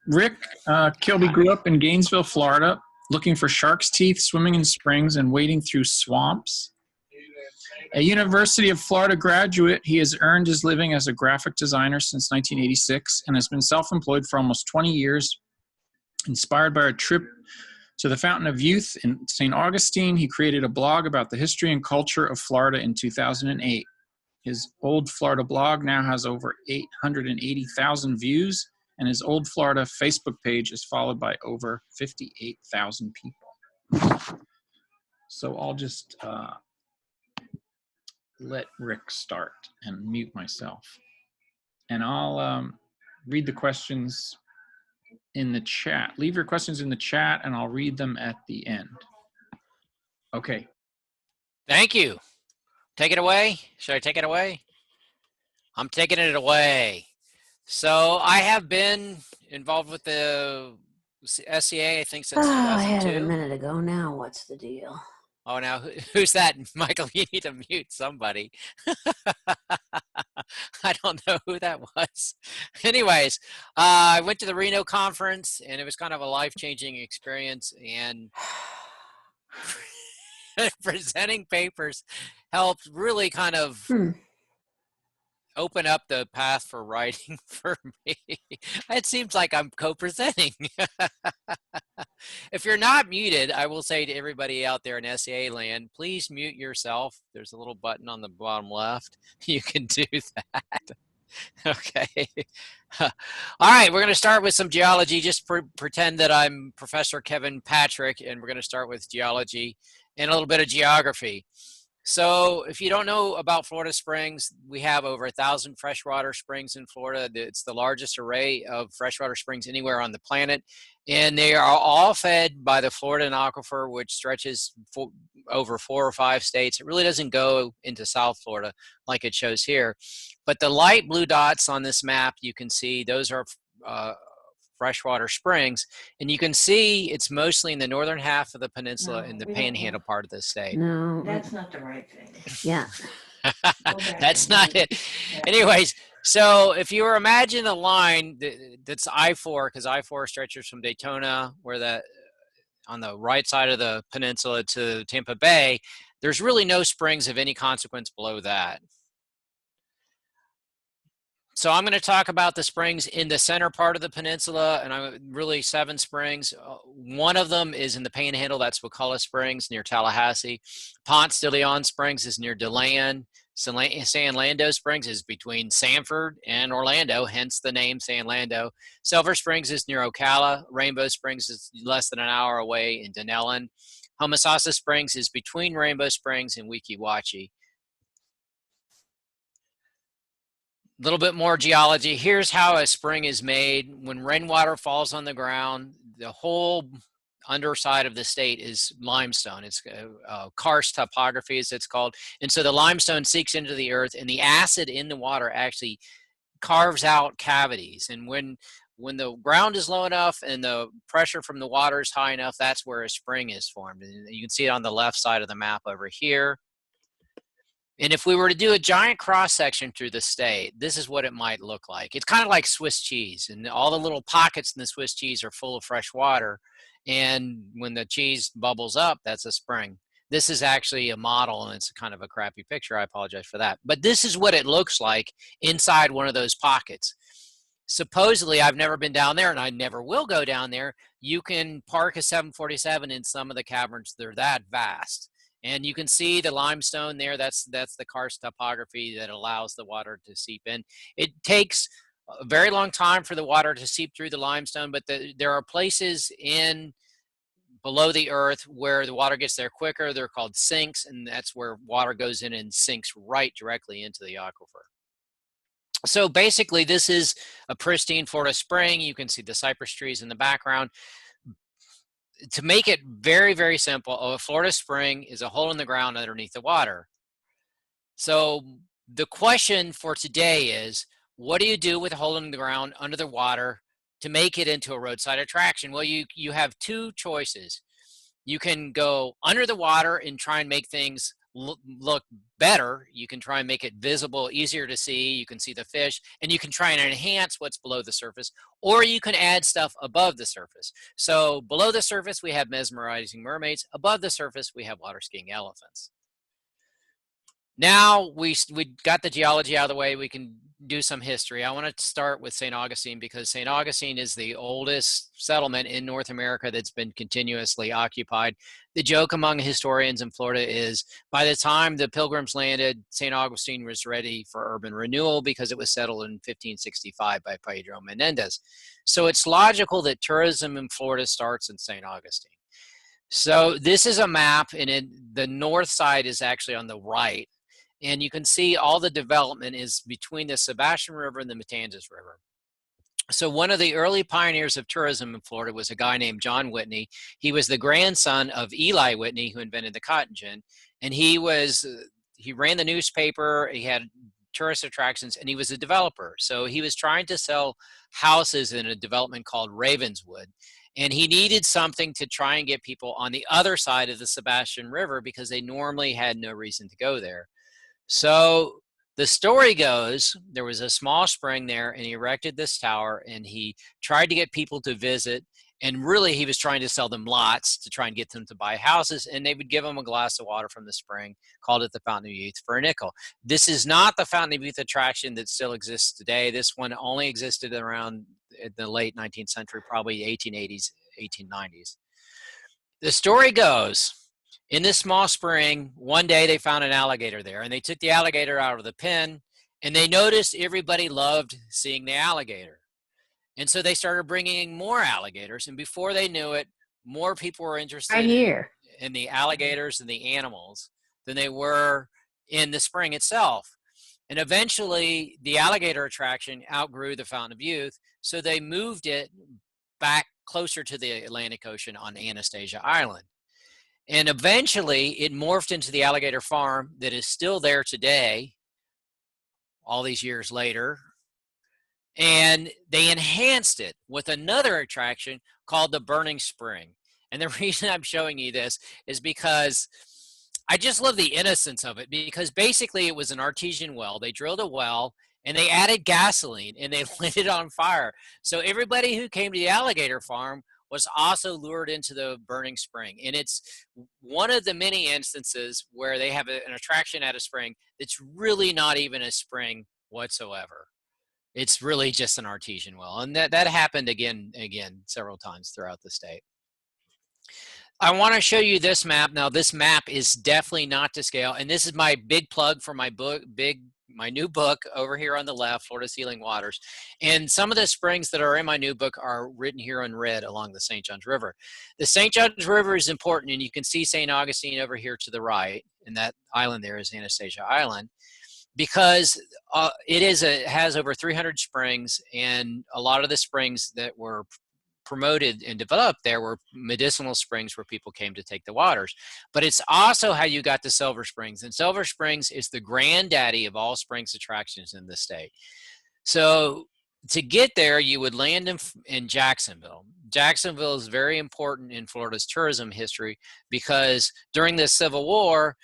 Rick Kilby grew up in Gainesville, Florida, looking for shark's teeth, swimming in springs, and wading through swamps. A University of Florida graduate, he has earned his living as a graphic designer since 1986 and has been self-employed for almost 20 years. Inspired by a trip to the Fountain of Youth in St. Augustine, he created a blog about the history and culture of Florida in 2008. His Old Florida blog now has over 880,000 views, and his Old Florida Facebook page is followed by over 58,000 people. So I'll just let Rick start and mute myself. And I'll read the questions in the chat. Leave your questions in the chat and I'll read them at the end. Okay. Thank you. Take it away. Should I take it away? I'm taking it away. So I have been involved with the SCA, I think, since 2002. I had it a minute ago. Now what's the deal? Oh, now who's that? Michael, you need to mute somebody. I don't know who that was. Anyways, I went to the Reno conference and it was kind of a life-changing experience, and presenting papers helped really kind of open up the path for writing for me. It seems like I'm co-presenting. If you're not muted, I will say to everybody out there in SCA land, please mute yourself. There's a little button on the bottom left. You can do that. Okay. All right, we're going to start with some geology. Just pretend that I'm Professor Kevin Patrick, and we're going to start with geology and a little bit of geography. So if you don't know about Florida springs, we have over 1,000 freshwater springs in Florida. It's the largest array of freshwater springs anywhere on the planet. And they are all fed by the Florida aquifer, which stretches over 4 or 5 states. It really doesn't go into South Florida like it shows here. But the light blue dots on this map, you can see those are freshwater springs, and you can see it's mostly in the northern half of the peninsula in the panhandle part of the state. No, That's not the right thing. yeah. That's not it. Anyways, so if you were imagine a line that's I-4, because I-4 stretches from Daytona, where that on the right side of the peninsula, to Tampa Bay, there's really no springs of any consequence below that. So I'm going to talk about the springs in the center part of the peninsula, and I'm really 7 springs. One of them is in the Panhandle. That's Wakulla Springs near Tallahassee. Ponce de Leon Springs is near DeLand. San Lando Springs is between Sanford and Orlando, hence the name San Lando. Silver Springs is near Ocala. Rainbow Springs is less than an hour away in Denellen. Homosassa Springs is between Rainbow Springs and Weeki Wachee. A little bit more geology. Here's how a spring is made. When rainwater falls on the ground, the whole underside of the state is limestone. It's karst topography, as it's called. And so the limestone sinks into the earth, and the acid in the water actually carves out cavities. And when the ground is low enough and the pressure from the water is high enough, that's where a spring is formed. And you can see it on the left side of the map over here. And if we were to do a giant cross-section through the state, this is what it might look like. It's kind of like Swiss cheese, and all the little pockets in the Swiss cheese are full of fresh water. And when the cheese bubbles up, that's a spring. This is actually a model, and it's kind of a crappy picture. I apologize for that. But this is what it looks like inside one of those pockets. Supposedly, I've never been down there, and I never will go down there. You can park a 747 in some of the caverns. They're that vast. And you can see the limestone there. That's the karst topography that allows the water to seep in. It takes a very long time for the water to seep through the limestone, but there are places below the earth where the water gets there quicker. They're called sinks, and that's where water goes in and sinks right directly into the aquifer. So basically, this is a pristine Florida spring. You can see the cypress trees in the background. To make it very, very simple, a Florida spring is a hole in the ground underneath the water. So the question for today is, what do you do with a hole in the ground under the water to make it into a roadside attraction? Well, you have 2 choices. You can go under the water and try and make things look better. You can try and make it visible, easier to see. You can see the fish, and you can try and enhance what's below the surface, or you can add stuff above the surface. So below the surface, we have mesmerizing mermaids. Above the surface, we have water skiing elephants. Now we got the geology out of the way, we can do some history. I want to start with St. Augustine because St. Augustine is the oldest settlement in North America that's been continuously occupied. The joke among historians in Florida is by the time the Pilgrims landed, St. Augustine was ready for urban renewal because it was settled in 1565 by Pedro Menendez. So it's logical that tourism in Florida starts in St. Augustine. So this is a map, and the north side is actually on the right. And you can see all the development is between the Sebastian River and the Matanzas River. So one of the early pioneers of tourism in Florida was a guy named John Whitney. He was the grandson of Eli Whitney, who invented the cotton gin. And he ran the newspaper, he had tourist attractions, and he was a developer. So he was trying to sell houses in a development called Ravenswood. And he needed something to try and get people on the other side of the Sebastian River because they normally had no reason to go there. So the story goes, there was a small spring there, and he erected this tower, and he tried to get people to visit, and really he was trying to sell them lots to try and get them to buy houses, and they would give them a glass of water from the spring, called it the Fountain of Youth for a nickel. This is not the Fountain of Youth attraction that still exists today. This one only existed around the late 19th century, probably 1880s, 1890s. The story goes, in this small spring, one day they found an alligator there, and they took the alligator out of the pen, and they noticed everybody loved seeing the alligator. And so they started bringing in more alligators, and before they knew it, more people were interested in the alligators and the animals than they were in the spring itself. And eventually, the alligator attraction outgrew the Fountain of Youth, so they moved it back closer to the Atlantic Ocean on Anastasia Island. And eventually it morphed into the alligator farm that is still there today, all these years later. And they enhanced it with another attraction called the Burning Spring. And the reason I'm showing you this is because I just love the innocence of it, because basically it was an artesian well. They drilled a well and they added gasoline and they lit it on fire. So everybody who came to the alligator farm was also lured into the Burning Spring. And it's one of the many instances where they have an attraction at a spring that's really not even a spring whatsoever. It's really just an artesian well. And that happened again several times throughout the state. I want to show you this map. Now, this map is definitely not to scale. And this is my big plug for my book, my new book over here on the left, Florida's Healing Waters. And some of the springs that are in my new book are written here in red along the St. Johns River. The St. Johns River is important, and you can see St. Augustine over here to the right, and that island there is Anastasia Island, because it has over 300 springs, and a lot of the springs that were promoted and developed there were medicinal springs where people came to take the waters. But it's also how you got to Silver Springs, and Silver Springs is the granddaddy of all springs attractions in the state. So to get there, you would land in Jacksonville. Jacksonville is very important in Florida's tourism history because during the Civil War,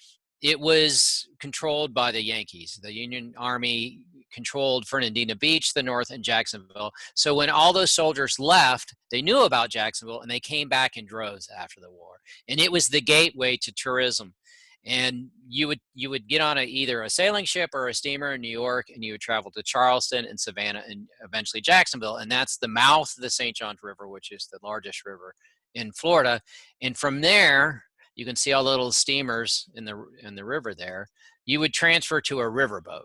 it was controlled by the Yankees. The Union Army controlled Fernandina Beach, the north, and Jacksonville. So when all those soldiers left, they knew about Jacksonville, and they came back in droves after the war. And it was the gateway to tourism. And you would get on either a sailing ship or a steamer in New York, and you would travel to Charleston and Savannah and eventually Jacksonville. And that's the mouth of the St. Johns River, which is the largest river in Florida. And from there, you can see all the little steamers in the river there. You would transfer to a riverboat.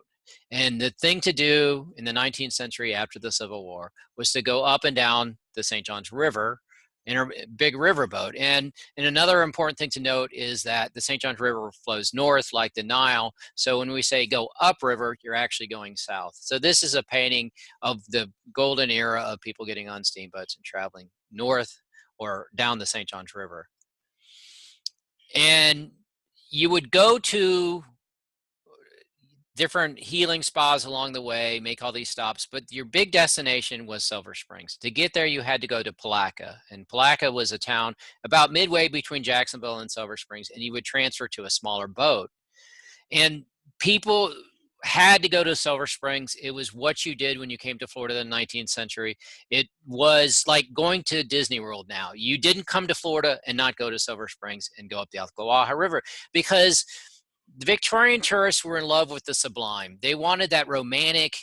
And the thing to do in the 19th century after the Civil War was to go up and down the St. Johns River in a big riverboat. And another important thing to note is that the St. Johns River flows north like the Nile. So when we say go upriver, you're actually going south. So this is a painting of the golden era of people getting on steamboats and traveling north or down the St. Johns River. And you would go to different healing spas along the way, make all these stops, but your big destination was Silver Springs. To get there, you had to go to Palatka, and Palatka was a town about midway between Jacksonville and Silver Springs, and you would transfer to a smaller boat. And people had to go to Silver Springs. It was what you did when you came to Florida in the 19th century. It was like going to Disney World now. You didn't come to Florida and not go to Silver Springs and go up the Ocklawaha River, because the Victorian tourists were in love with the sublime. They wanted that romantic,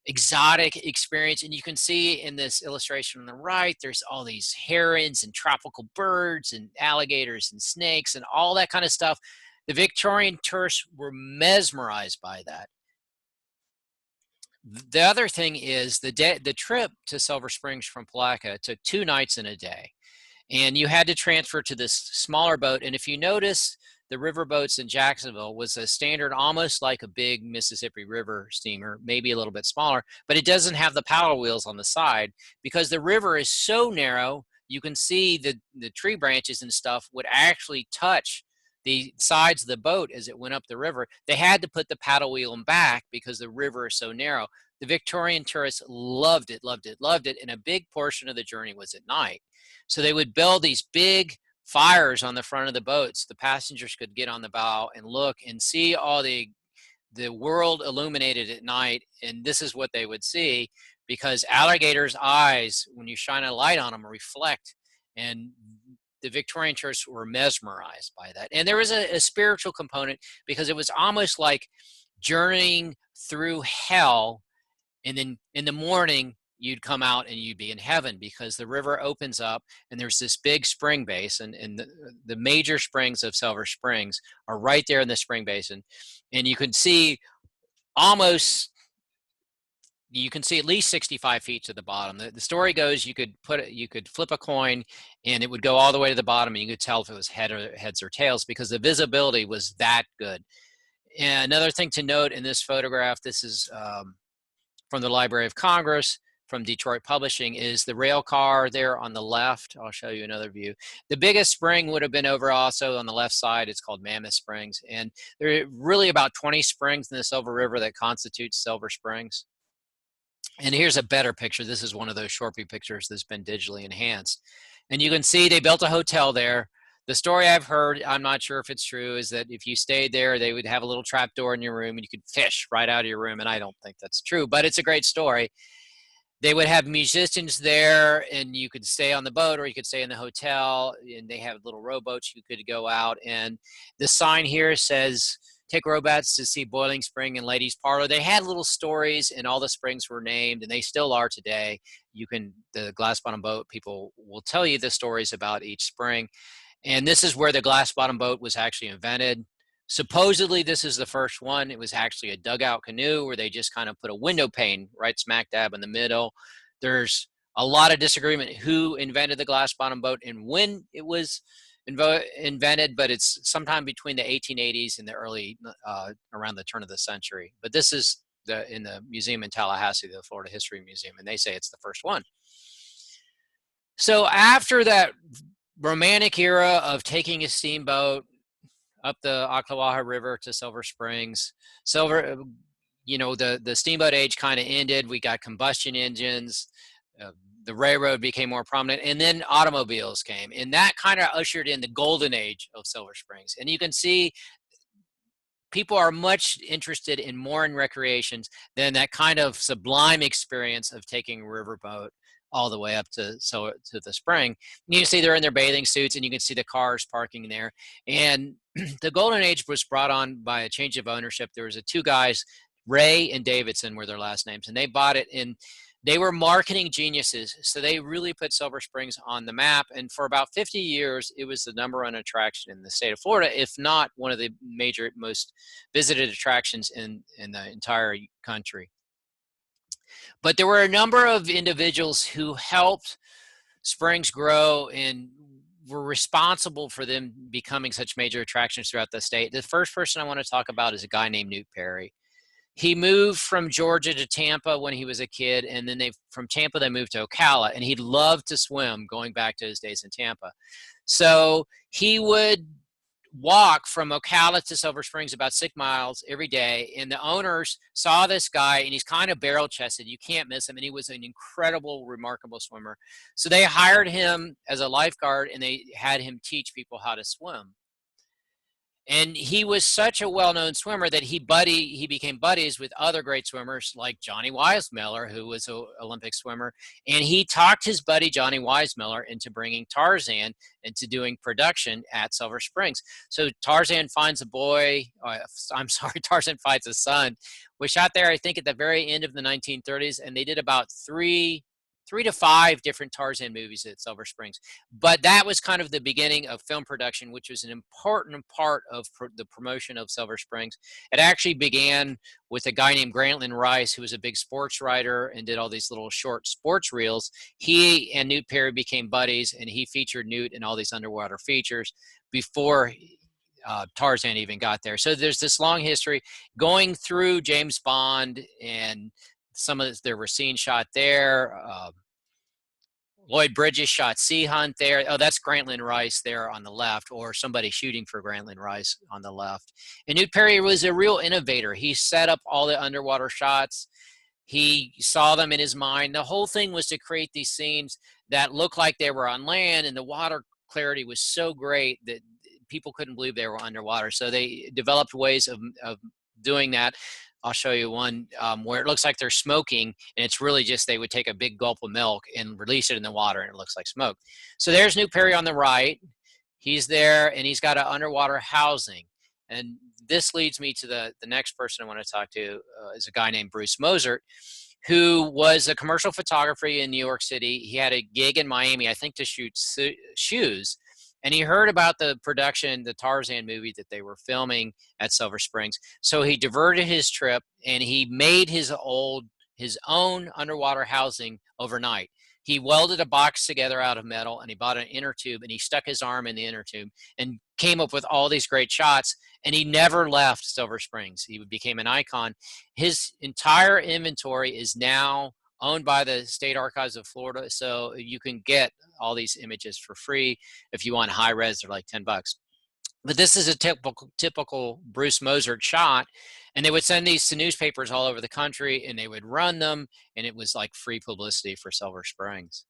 exotic experience. And you can see in this illustration on the right, there's all these herons and tropical birds and alligators and snakes and all that kind of stuff. The Victorian tourists were mesmerized by that. The other thing is the trip to Silver Springs from Palatka took 2 nights and a day. And you had to transfer to this smaller boat. And if you notice, the river boats in Jacksonville was a standard, almost like a big Mississippi River steamer, maybe a little bit smaller, but it doesn't have the paddle wheels on the side because the river is so narrow. You can see the tree branches and stuff would actually touch the sides of the boat as it went up the river. They had to put the paddle wheel back because the river is so narrow. The Victorian tourists loved it, loved it, loved it, and a big portion of the journey was at night. So they would build these big fires on the front of the boats. The passengers could get on the bow and look and see all the world illuminated at night, and this is what they would see, because alligators' eyes, when you shine a light on them, reflect, and the Victorian tourists were mesmerized by that. And there was a spiritual component, because it was almost like journeying through hell, and then in the morning you'd come out and you'd be in heaven, because the river opens up and there's this big spring basin, and the major springs of Silver Springs are right there in the spring basin, and you can see at least 65 feet to the bottom. The story goes you could flip a coin and it would go all the way to the bottom, and you could tell if it was heads or tails, because the visibility was that good. And another thing to note in this photograph, this is from the Library of Congress, from Detroit Publishing, is the rail car there on the left. I'll show you another view. The biggest spring would have been over also on the left side. It's called Mammoth Springs. And there are really about 20 springs in the Silver River that constitute Silver Springs. And here's a better picture. This is one of those Shorpy pictures that's been digitally enhanced. And you can see they built a hotel there. The story I've heard, I'm not sure if it's true, is that if you stayed there, they would have a little trap door in your room and you could fish right out of your room. And I don't think that's true, but it's a great story. They would have musicians there, and you could stay on the boat or you could stay in the hotel, and they have little rowboats you could go out. And the sign here says, take rowboats to see Boiling Spring and Ladies Parlor. They had little stories, and all the springs were named, and they still are today. The glass bottom boat people will tell you the stories about each spring. And this is where the glass bottom boat was actually invented. Supposedly, this is the first one. It was actually a dugout canoe where they just kind of put a window pane right smack dab in the middle. There's a lot of disagreement who invented the glass bottom boat and when it was invented, but it's sometime between the 1880s and the early, around the turn of the century. But this is in the museum in Tallahassee, the Florida History Museum, and they say it's the first one. So after that romantic era of taking a steamboat up the Ocklawaha River to Silver Springs, the steamboat age kind of ended. We got combustion engines. The railroad became more prominent, and then automobiles came, and that kind of ushered in the golden age of Silver Springs. And you can see people are much interested in more in recreations than that kind of sublime experience of taking a riverboat all the way up to the spring. You can see they're in their bathing suits, and you can see the cars parking there. And the golden age was brought on by a change of ownership. There was two guys, Ray and Davidson were their last names, and they bought it, and they were marketing geniuses. So they really put Silver Springs on the map. And for about 50 years, it was the #1 attraction in the state of Florida, if not one of the major, most visited attractions in the entire country. But there were a number of individuals who helped Springs grow and were responsible for them becoming such major attractions throughout the state. The first person I want to talk about is a guy named Newt Perry. He moved from Georgia to Tampa when he was a kid, and then from Tampa they moved to Ocala, and he loved to swim going back to his days in Tampa. So he would walk from Ocala to Silver Springs about 6 miles every day, and the owners saw this guy, and he's kind of barrel-chested. You can't miss him, and he was an incredible, remarkable swimmer. So they hired him as a lifeguard, and they had him teach people how to swim. And he was such a well-known swimmer that he became buddies with other great swimmers like Johnny Weissmuller, who was an Olympic swimmer. And he talked his buddy Johnny Weissmuller into bringing Tarzan into doing production at Silver Springs. So Tarzan finds a boy, Tarzan finds a son, was shot there, I think, at the very end of the 1930s. And they did about three to five different Tarzan movies at Silver Springs. But that was kind of the beginning of film production, which was an important part of the promotion of Silver Springs. It actually began with a guy named Grantland Rice, who was a big sports writer and did all these little short sports reels. He and Newt Perry became buddies, and he featured Newt in all these underwater features before Tarzan even got there. So there's this long history going through James Bond, and there were scenes shot there. Lloyd Bridges shot Sea Hunt there. Oh, that's Grantland Rice there on the left, or somebody shooting for Grantland Rice on the left. And Newt Perry was a real innovator. He set up all the underwater shots. He saw them in his mind. The whole thing was to create these scenes that looked like they were on land, and the water clarity was so great that people couldn't believe they were underwater. So they developed ways of doing that. I'll show you one where it looks like they're smoking, and it's really just they would take a big gulp of milk and release it in the water, and it looks like smoke. So there's Newt Perry on the right. He's there, and he's got an underwater housing. And this leads me to the next person I want to talk to is a guy named Bruce Mozart, who was a commercial photographer in New York City. He had a gig in Miami, I think, to shoot shoes. And he heard about the production, the Tarzan movie that they were filming at Silver Springs. So he diverted his trip, and he made his own underwater housing overnight. He welded a box together out of metal, and he bought an inner tube, and he stuck his arm in the inner tube and came up with all these great shots. And he never left Silver Springs. He became an icon. His entire inventory is now owned by the State Archives of Florida, so you can get all these images for free. If you want high res, they're like $10. But this is a typical Bruce Mozart shot, and they would send these to newspapers all over the country, and they would run them, and it was like free publicity for Silver Springs.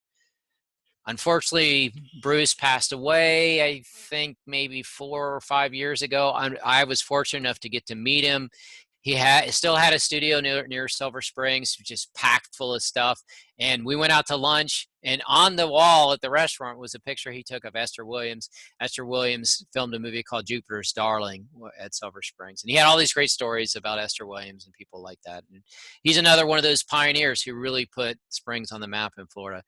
Unfortunately, Bruce passed away, I think maybe 4 or 5 years ago. I was fortunate enough to get to meet him. He still had a studio near Silver Springs, just packed full of stuff. And we went out to lunch, and on the wall at the restaurant was a picture he took of Esther Williams. Esther Williams filmed a movie called Jupiter's Darling at Silver Springs. And he had all these great stories about Esther Williams and people like that. And he's another one of those pioneers who really put Springs on the map in Florida.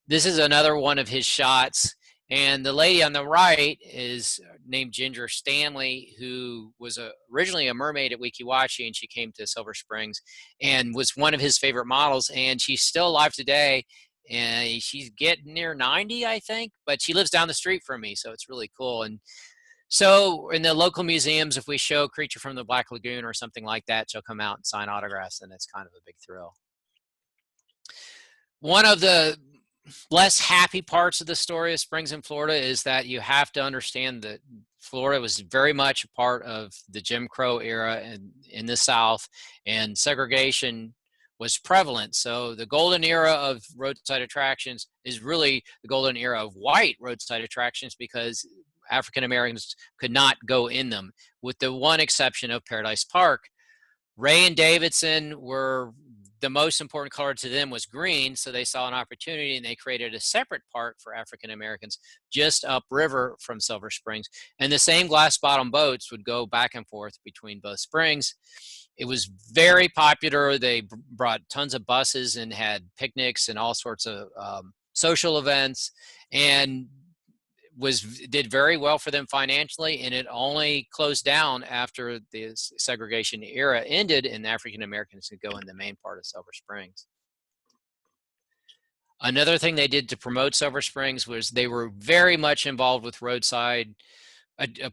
This is another one of his shots. And the lady on the right is named Ginger Stanley, who was originally a mermaid at Weeki Wachee, and she came to Silver Springs and was one of his favorite models. And she's still alive today, and she's getting near 90, I think, but she lives down the street from me, so it's really cool. And so in the local museums, if we show Creature from the Black Lagoon or something like that, she'll come out and sign autographs, and it's kind of a big thrill. One of the less happy parts of the story of Springs in Florida is that you have to understand that Florida was very much a part of the Jim Crow era in the South, and segregation was prevalent. So the golden era of roadside attractions is really the golden era of white roadside attractions, because African Americans could not go in them, with the one exception of Paradise Park. Ray and Davidson were, the most important color to them was green, so they saw an opportunity, and they created a separate park for African Americans just upriver from Silver Springs. And the same glass bottom boats would go back and forth between both springs. It was very popular. They brought tons of buses and had picnics and all sorts of social events, and did very well for them financially. And it only closed down after the segregation era ended and African Americans could go in the main part of Silver Springs. Another thing they did to promote Silver Springs was they were very much involved with roadside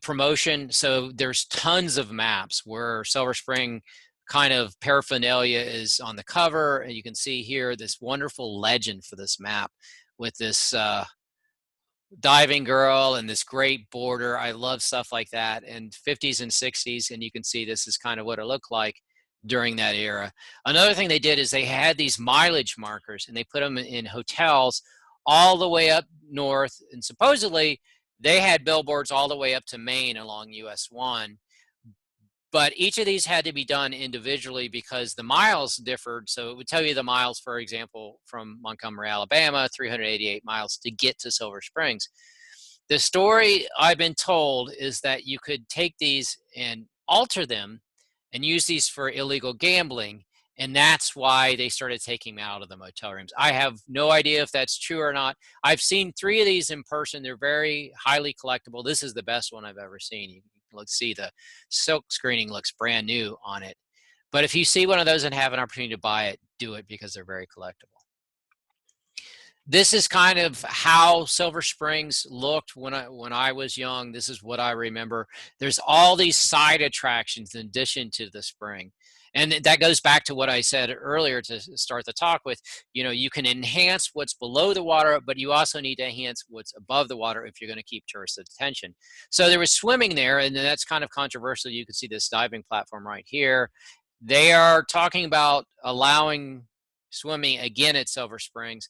promotion. So there's tons of maps where Silver Spring kind of paraphernalia is on the cover, and you can see here this wonderful legend for this map with this diving girl and this great border. I love stuff like that, and 50s and 60s, and you can see this is kind of what it looked like during that era. Another thing they did is they had these mileage markers, and they put them in hotels all the way up north, and supposedly They had billboards all the way up to Maine along US 1. But each of these had to be done individually because the miles differed. So it would tell you the miles, for example, from Montgomery, Alabama, 388 miles to get to Silver Springs. The story I've been told is that you could take these and alter them and use these for illegal gambling. And that's why they started taking them out of the motel rooms. I have no idea if that's true or not. I've seen 3 of these in person. They're very highly collectible. This is the best one I've ever seen. You can see the silk screening looks brand new on it. But if you see one of those and have an opportunity to buy it, do it because they're very collectible. This is kind of how Silver Springs looked when I was young. This is what I remember. There's all these side attractions in addition to the spring. And that goes back to what I said earlier to start the talk with. You know, you can enhance what's below the water, but you also need to enhance what's above the water if you're going to keep tourist attention. So there was swimming there, and that's kind of controversial. You can see this diving platform right here. They are talking about allowing swimming again at Silver Springs.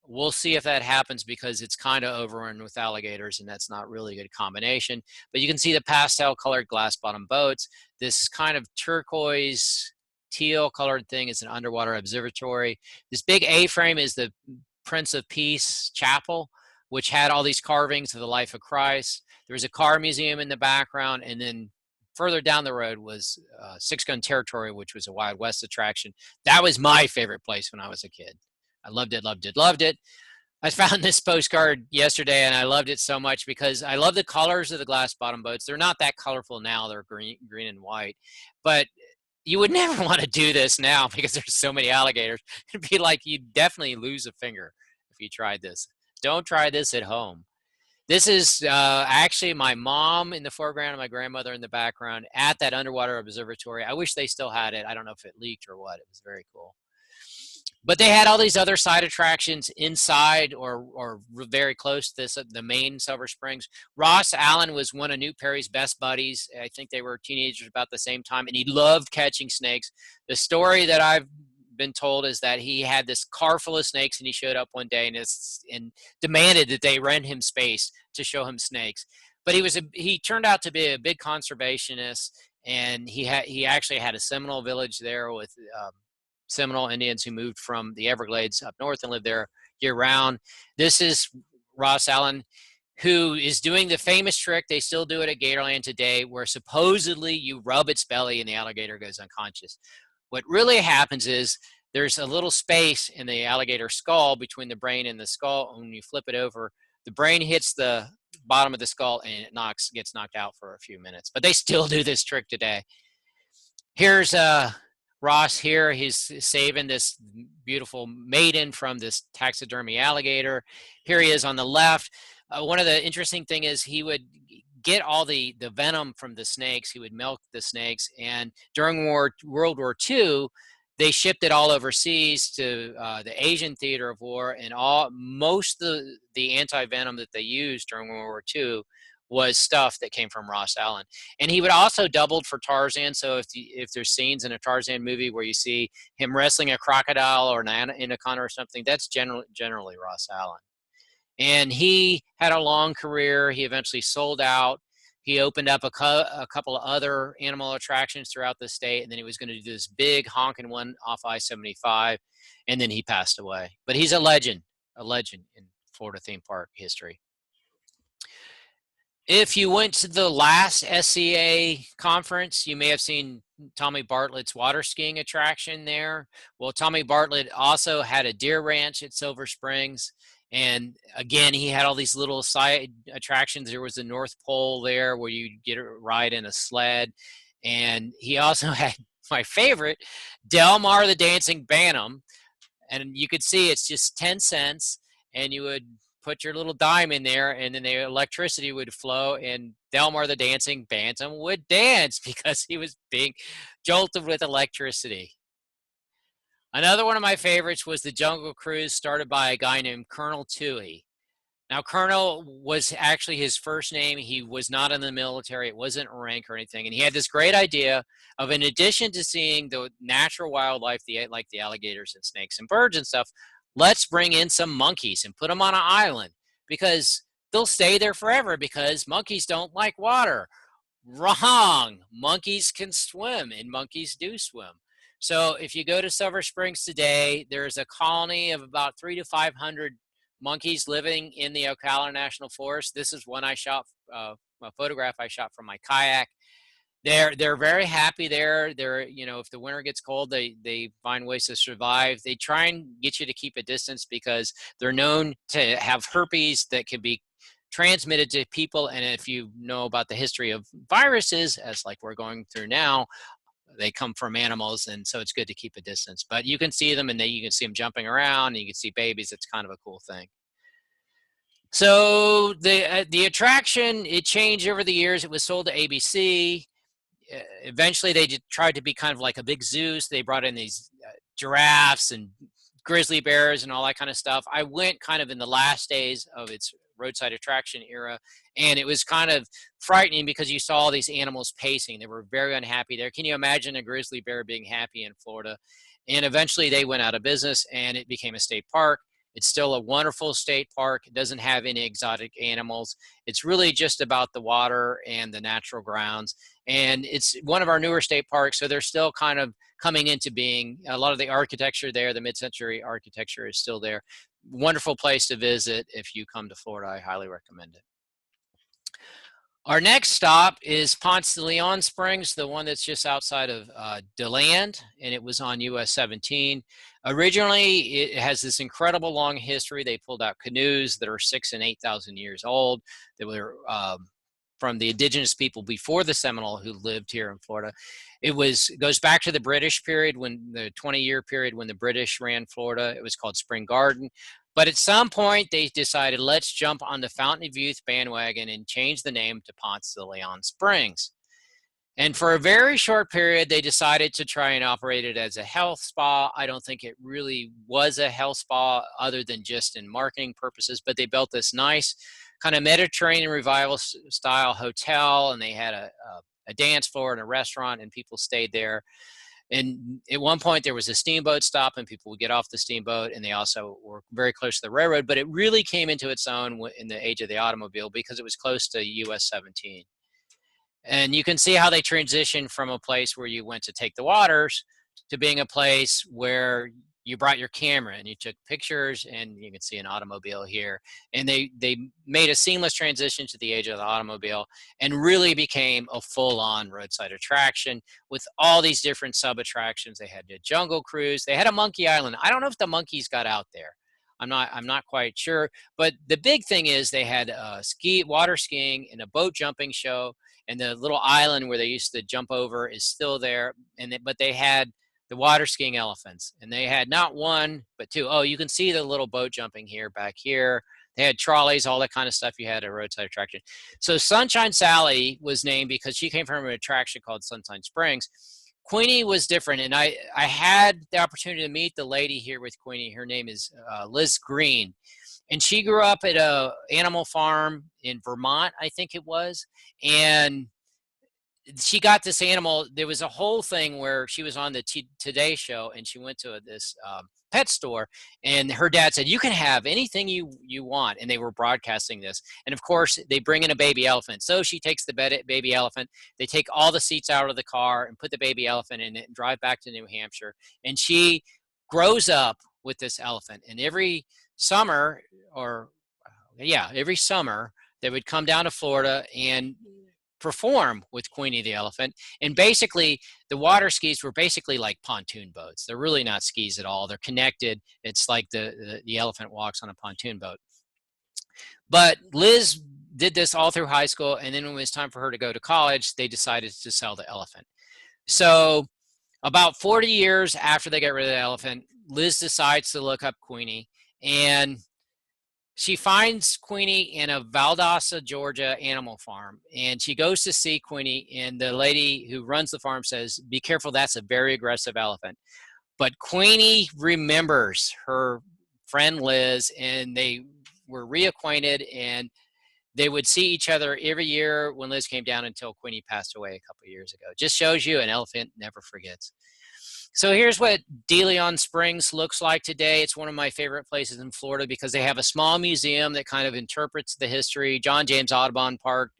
We'll see if that happens because it's kind of overrun with alligators, and that's not really a good combination. But you can see the pastel colored glass bottom boats. This kind of turquoise teal colored thing is an underwater observatory. This big A-frame is the Prince of Peace Chapel, which had all these carvings of the life of Christ. There was a car museum in the background, and then further down the road was Six Gun Territory, which was a Wild West attraction. That was my favorite place when I was a kid. I loved it, loved it, loved it. I found this postcard yesterday, and I loved it so much because I love the colors of the glass bottom boats. They're not that colorful now. They're green and white. But you would never want to do this now because there's so many alligators. It'd be like you'd definitely lose a finger if you tried this. Don't try this at home. This is actually my mom in the foreground and my grandmother in the background at that underwater observatory. I wish they still had it. I don't know if it leaked or what. It was very cool. But they had all these other side attractions inside or very close to this, the main Silver Springs. Ross Allen was one of Newt Perry's best buddies. I think they were teenagers about the same time, and he loved catching snakes. The story that I've been told is that he had this car full of snakes, and he showed up one day and demanded that they rent him space to show him snakes. But he turned out to be a big conservationist, and he actually had a Seminole village there with Seminole Indians who moved from the Everglades up north and lived there year-round. This is Ross Allen, who is doing the famous trick. They still do it at Gatorland today, where supposedly you rub its belly and the alligator goes unconscious. What really happens is there's a little space in the alligator skull between the brain and the skull. When you flip it over, the brain hits the bottom of the skull and it gets knocked out for a few minutes. But they still do this trick today. Here's Ross here. He's saving this beautiful maiden from this taxidermy alligator. Here he is on the left. One of the interesting thing is he would get all the venom from the snakes. He would milk the snakes. And during World War II, they shipped it all overseas to the Asian theater of war, and most of the anti-venom that they used during World War II was stuff that came from Ross Allen. And he would also doubled for Tarzan. So if there's scenes in a Tarzan movie where you see him wrestling a crocodile or an anaconda or something, that's generally Ross Allen. And he had a long career. He eventually sold out. He opened up a couple of other animal attractions throughout the state, and then he was going to do this big honking one off I-75, and then he passed away. But he's a legend in Florida theme park history. If you went to the last SCA conference, you may have seen Tommy Bartlett's water skiing attraction there. Well, Tommy Bartlett also had a deer ranch at Silver Springs. And again, he had all these little side attractions. There was the North Pole there where you get a ride in a sled. And he also had my favorite, Del Mar the Dancing Bantam. And you could see it's just 10 cents. And you would put your little dime in there, and then the electricity would flow, and Del Mar the Dancing Bantam would dance because he was being jolted with electricity. Another one of my favorites was the Jungle Cruise, started by a guy named Colonel Toohey. Now, Colonel was actually his first name. He was not in the military. It wasn't a rank or anything. And he had this great idea of, in addition to seeing the natural wildlife, like the alligators and snakes and birds and stuff, let's bring in some monkeys and put them on an island, because they'll stay there forever because monkeys don't like water. Wrong. Monkeys can swim, and monkeys do swim. So if you go to Silver Springs today, there's a colony of about 300 to 500 monkeys living in the Ocala National Forest. This is one I shot, a photograph I shot from my kayak. They're very happy there. They're, you know, if the winter gets cold, they find ways to survive. They try and get you to keep a distance because they're known to have herpes that can be transmitted to people. And if you know about the history of viruses, as like we're going through now, they come from animals, and so it's good to keep a distance. But you can see them, and you can see them jumping around, and you can see babies. It's kind of a cool thing. So the attraction, it changed over the years. It was sold to ABC. Eventually they tried to be kind of like a big zoo, so they brought in these giraffes and grizzly bears and all that kind of stuff. I went kind of in the last days of its roadside attraction era, and it was kind of frightening because you saw all these animals pacing. They were very unhappy there. Can you imagine a grizzly bear being happy in Florida? And eventually they went out of business, and it became a state park. It's still a wonderful state park. It doesn't have any exotic animals. It's really just about the water and the natural grounds. And it's one of our newer state parks, so they're still kind of coming into being. A lot of the architecture there, the mid-century architecture, is still there. Wonderful place to visit. If you come to Florida, I highly recommend it. Our next stop is Ponce de Leon Springs, the one that's just outside of DeLand, and it was on US 17. Originally, it has this incredible long history. They pulled out canoes that are 6,000 and 8,000 years old. They were from the indigenous people before the Seminole who lived here in Florida. It goes back to the British period, when the 20-year period when the British ran Florida. It was called Spring Garden. But at some point, they decided, let's jump on the Fountain of Youth bandwagon and change the name to Ponce de Leon Springs. And for a very short period, they decided to try and operate it as a health spa. I don't think it really was a health spa other than just in marketing purposes, but they built this nice kind of Mediterranean revival style hotel, and they had a dance floor and a restaurant, and people stayed there. And at one point there was a steamboat stop, and people would get off the steamboat, and they also were very close to the railroad. But it really came into its own in the age of the automobile because it was close to US 17. And you can see how they transitioned from a place where you went to take the waters to being a place where you brought your camera and you took pictures, and you can see an automobile here. And they made a seamless transition to the age of the automobile and really became a full-on roadside attraction with all these different sub-attractions. They had a jungle cruise. They had a monkey island. I don't know if the monkeys got out there. I'm not quite sure. But the big thing is they had water skiing and a boat jumping show, and the little island where they used to jump over is still there. But they had the water skiing elephants, and they had not one but two. Oh, you can see the little boat jumping here, back here. They had trolleys, all that kind of stuff you had at a roadside attraction. So Sunshine Sally was named because she came from an attraction called Sunshine Springs. Queenie was different, and I had the opportunity to meet the lady here with Queenie. Her name is Liz Green, and she grew up at a animal farm in Vermont, I think it was, and she got this animal. There was a whole thing where she was on the Today Show, and she went to this pet store, and her dad said, you can have anything you want. And they were broadcasting this. And of course, they bring in a baby elephant. So she takes the baby elephant. They take all the seats out of the car and put the baby elephant in it and drive back to New Hampshire. And she grows up with this elephant. And every summer, they would come down to Florida and perform with Queenie the elephant. And basically the water skis were basically like pontoon boats. They're really not skis at all. They're connected. It's like the elephant walks on a pontoon boat. But Liz did this all through high school, and then when it was time for her to go to college, they decided to sell the elephant. So about 40 years after they got rid of the elephant, Liz decides to look up Queenie, and she finds Queenie in a Valdosta, Georgia animal farm, and she goes to see Queenie, and the lady who runs the farm says, be careful, that's a very aggressive elephant. But Queenie remembers her friend Liz, and they were reacquainted, and they would see each other every year when Liz came down until Queenie passed away a couple of years ago. Just shows you an elephant never forgets. So here's what De Leon Springs looks like today. It's one of my favorite places in Florida because they have a small museum that kind of interprets the history. John James Audubon Park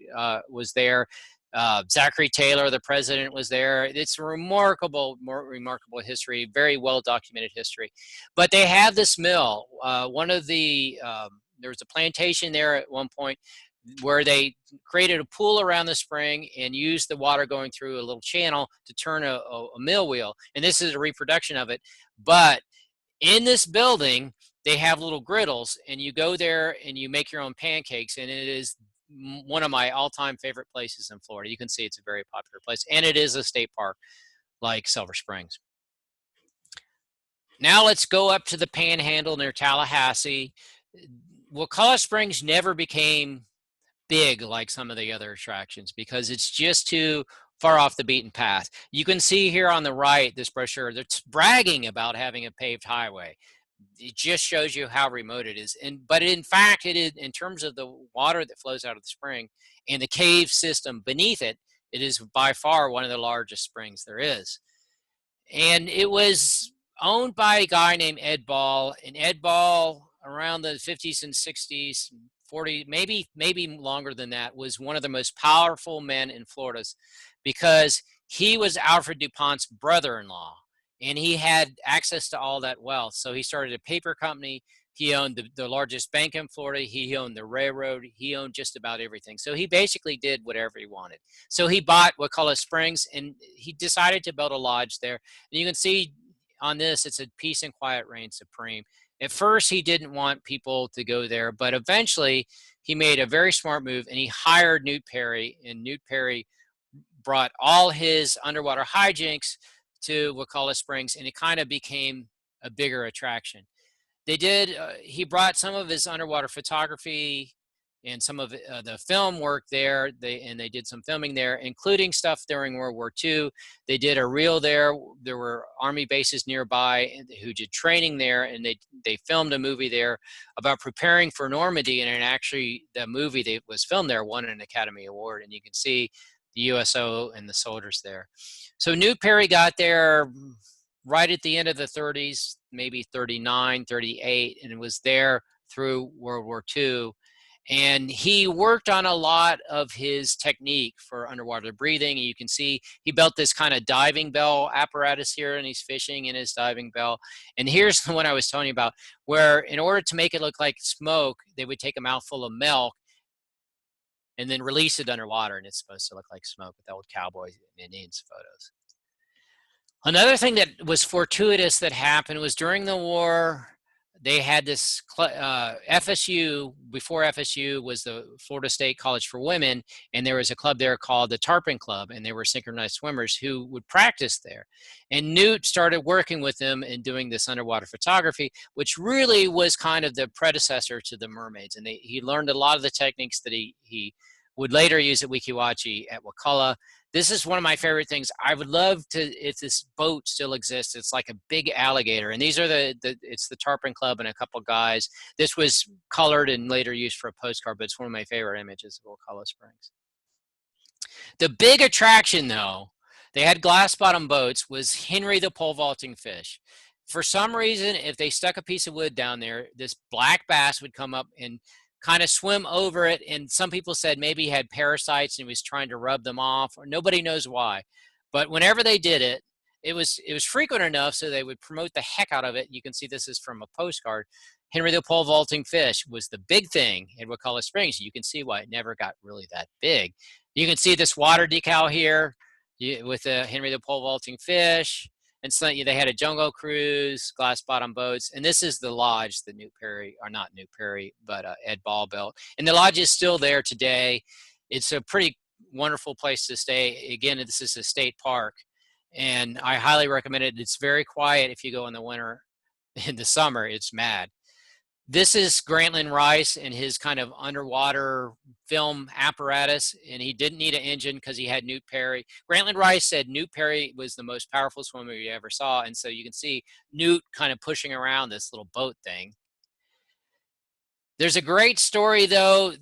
was there. Zachary Taylor, the president, was there. It's a remarkable history, very well documented history. But they have this mill. There was a plantation there at one point where they created a pool around the spring and used the water going through a little channel to turn a mill wheel. And this is a reproduction of it. But in this building, they have little griddles, and you go there and you make your own pancakes. And it is one of my all-time favorite places in Florida. You can see it's a very popular place, and it is a state park like Silver Springs. Now let's go up to the Panhandle near Tallahassee. Wakulla Springs never became big like some of the other attractions because it's just too far off the beaten path. You can see here on the right, this brochure, that's bragging about having a paved highway. It just shows you how remote it is. But in fact, it is, in terms of the water that flows out of the spring and the cave system beneath it, it is by far one of the largest springs there is. And it was owned by a guy named Ed Ball, and Ed Ball around the 50s and 60s, 40, maybe longer than that, was one of the most powerful men in Florida because he was Alfred DuPont's brother-in-law, and he had access to all that wealth. So he started a paper company. He owned the largest bank in Florida. He owned the railroad. He owned just about everything. So he basically did whatever he wanted. So he bought Wakulla Springs, and he decided to build a lodge there. And you can see on this, it's a peace and quiet reign supreme. At first, he didn't want people to go there, but eventually he made a very smart move, and he hired Newt Perry, and Newt Perry brought all his underwater hijinks to Wakulla Springs, and it kind of became a bigger attraction. He brought some of his underwater photography and some of the film work there. They did some filming there, including stuff during World War II. They did a reel there. There were Army bases nearby who did training there, and they filmed a movie there about preparing for Normandy. And actually, the movie that was filmed there won an Academy Award, and you can see the USO and the soldiers there. So Newt Perry got there right at the end of the 30s, maybe 39, 38, and was there through World War II. And he worked on a lot of his technique for underwater breathing. And you can see he built this kind of diving bell apparatus here, and he's fishing in his diving bell. And here's the one I was telling you about, where in order to make it look like smoke, they would take a mouthful of milk and then release it underwater, and it's supposed to look like smoke with the old cowboys and Indians photos. Another thing that was fortuitous that happened was during the war, they had this FSU, before FSU was the Florida State College for Women, and there was a club there called the Tarpon Club, and they were synchronized swimmers who would practice there. And Newt started working with them and doing this underwater photography, which really was kind of the predecessor to the Mermaids. And he learned a lot of the techniques that he would later use at Weeki Wachee at Wakulla. This is one of my favorite things. I would love to, if this boat still exists, it's like a big alligator. And these are it's the Tarpon Club and a couple guys. This was colored and later used for a postcard, but it's one of my favorite images of Wakulla Springs. The big attraction, though, they had glass bottom boats, was Henry the pole vaulting fish. For some reason, if they stuck a piece of wood down there, this black bass would come up and kind of swim over it, and some people said maybe he had parasites and he was trying to rub them off, or nobody knows why. But whenever they did it, it was frequent enough so they would promote the heck out of it. You can see this is from a postcard. Henry the pole vaulting fish was the big thing in Wakulla Springs. You can see why it never got really that big. You can see this water decal here with the Henry the pole vaulting fish. And so they had a jungle cruise, glass bottom boats. And this is the lodge that Newt Perry, or not Newt Perry, but Ed Ball built. And the lodge is still there today. It's a pretty wonderful place to stay. Again, this is a state park, and I highly recommend it. It's very quiet if you go in the winter. In the summer, it's mad. This is Grantland Rice and his kind of underwater film apparatus, and he didn't need an engine because he had Newt Perry. Grantland Rice said Newt Perry was the most powerful swimmer you ever saw, and so you can see Newt kind of pushing around this little boat thing. There's a great story, though.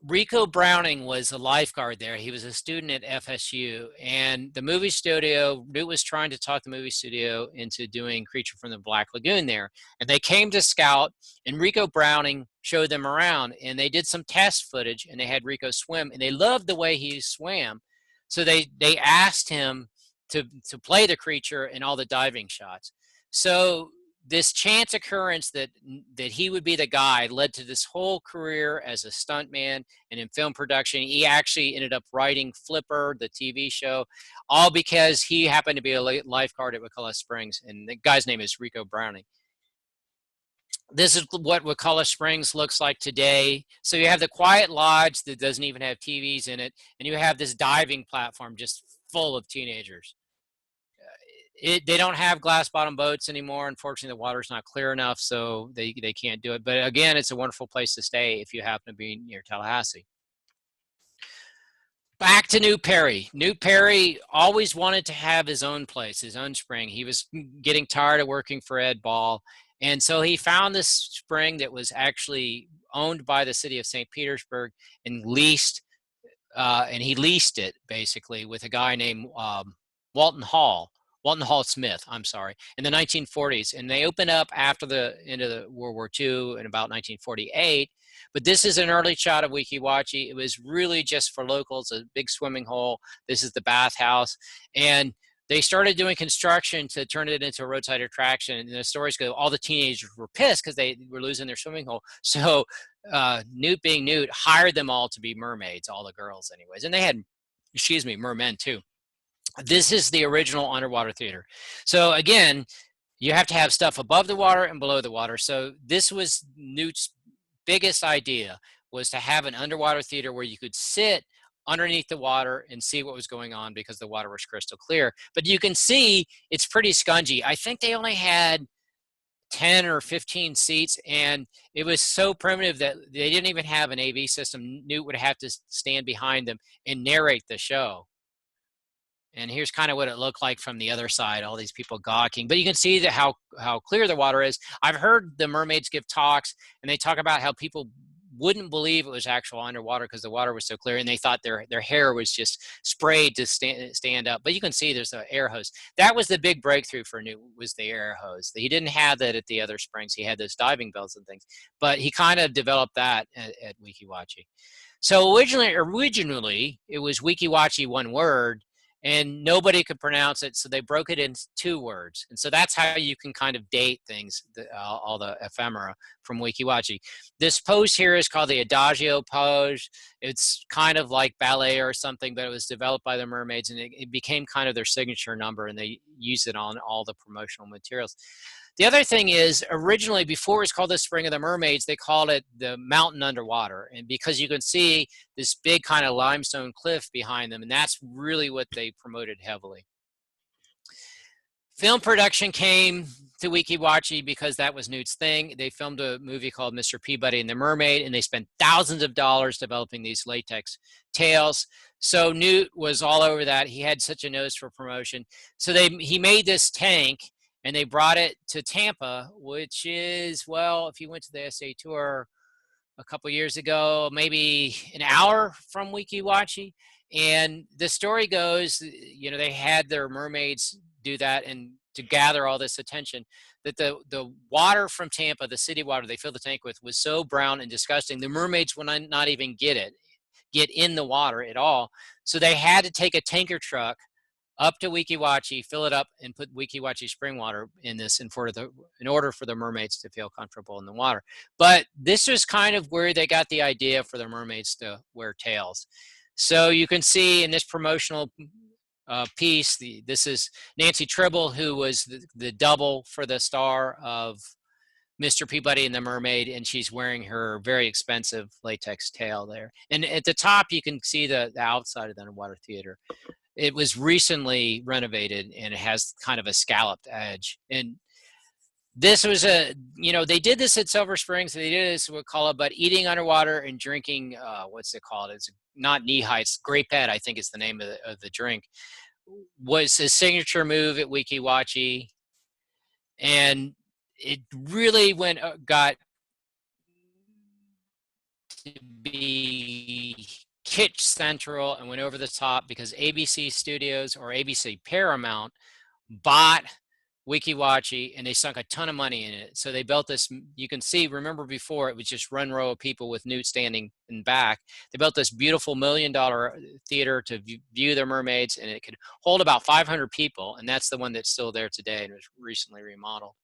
Rico Browning was a lifeguard there. He was a student at FSU, and the movie studio, Newt was trying to talk the movie studio into doing Creature from the Black Lagoon there. And they came to scout, and Rico Browning showed them around, and they did some test footage, and they had Rico swim, and they loved the way he swam. So they asked him to play the creature in all the diving shots. So this chance occurrence that he would be the guy led to this whole career as a stuntman and in film production. He actually ended up writing Flipper, the TV show, all because he happened to be a lifeguard at Wakulla Springs, and the guy's name is Rico Browning. This is what Wakulla Springs looks like today. So you have the quiet lodge that doesn't even have TVs in it, and you have this diving platform just full of teenagers. They don't have glass bottom boats anymore. Unfortunately, the water's not clear enough, so they can't do it. But again, it's a wonderful place to stay if you happen to be near Tallahassee. Back to Newt Perry. Newt Perry always wanted to have his own place, his own spring. He was getting tired of working for Ed Ball. And so he found this spring that was actually owned by the city of St. Petersburg and leased, and he leased it basically with a guy named Walton Hall Smith, I'm sorry, in the 1940s. And they opened up after the end of the World War II in about 1948. But this is an early shot of Weeki Wachee. It was really just for locals, a big swimming hole. This is the bathhouse. And they started doing construction to turn it into a roadside attraction. And the stories go, all the teenagers were pissed because they were losing their swimming hole. So Newt, being Newt, hired them all to be mermaids, all the girls anyways. And they had, mermen too. This is the original underwater theater. So again, you have to have stuff above the water and below the water. So this was Newt's biggest idea, was to have an underwater theater where you could sit underneath the water and see what was going on because the water was crystal clear. But you can see it's pretty scungy. I think they only had 10 or 15 seats, and it was so primitive that they didn't even have an AV system. Newt would have to stand behind them and narrate the show. And here's kind of what it looked like from the other side, all these people gawking. But you can see that how clear the water is. I've heard the mermaids give talks, and they talk about how people wouldn't believe it was actual underwater because the water was so clear, and they thought their hair was just sprayed to stand up. But you can see there's an air hose. That was the big breakthrough for Newt, was the air hose. He didn't have that at the other springs. He had those diving belts and things. But he kind of developed that at Weeki Wachee. So originally, it was Weeki Wachee, one word, and nobody could pronounce it, so they broke it into 2 words. And so that's how you can kind of date things, all the ephemera from Weeki Wachee. This pose here is called the Adagio pose. It's kind of like ballet or something, but it was developed by the mermaids, and it became kind of their signature number, and they use it on all the promotional materials. The other thing is, originally, before it was called the Spring of the Mermaids, they called it the Mountain Underwater. And because you can see this big kind of limestone cliff behind them, and that's really what they promoted heavily. Film production came to Weeki Wachee because that was Newt's thing. They filmed a movie called Mr. Peabody and the Mermaid, and they spent thousands of dollars developing these latex tails. So Newt was all over that. He had such a nose for promotion. So he made this tank, and they brought it to Tampa, which is, well, if you went to the SCA tour a couple years ago, maybe an hour from Weeki Wachee. And the story goes, they had their mermaids do that, and to gather all this attention, that the water from Tampa, the city water they filled the tank with, was so brown and disgusting, the mermaids would not even get in the water at all. So they had to take a tanker truck up to Weeki Wachee, fill it up, and put Weeki Wachee spring water in this in order for the mermaids to feel comfortable in the water. But this was kind of where they got the idea for the mermaids to wear tails. So you can see in this promotional piece, this is Nancy Tribble, who was the double for the star of Mr. Peabody and the Mermaid, and she's wearing her very expensive latex tail there. And at the top, you can see the outside of the underwater theater. It was recently renovated, and it has kind of a scalloped edge. And this was they did this at Silver Springs. They did this with Wakulla, but eating underwater and drinking, what's it called? It's not knee heights. Grapehead, I think is the name of the drink, was his signature move at Weeki Wachee. And it really got to be kitsch central and went over the top because ABC Studios or ABC Paramount bought Weeki Wachee and they sunk a ton of money in it. So they built this, you can see, remember before it was just one row of people with Newt standing in back. They built this beautiful $1 million theater to view the mermaids, and it could hold about 500 people. And that's the one that's still there today and was recently remodeled.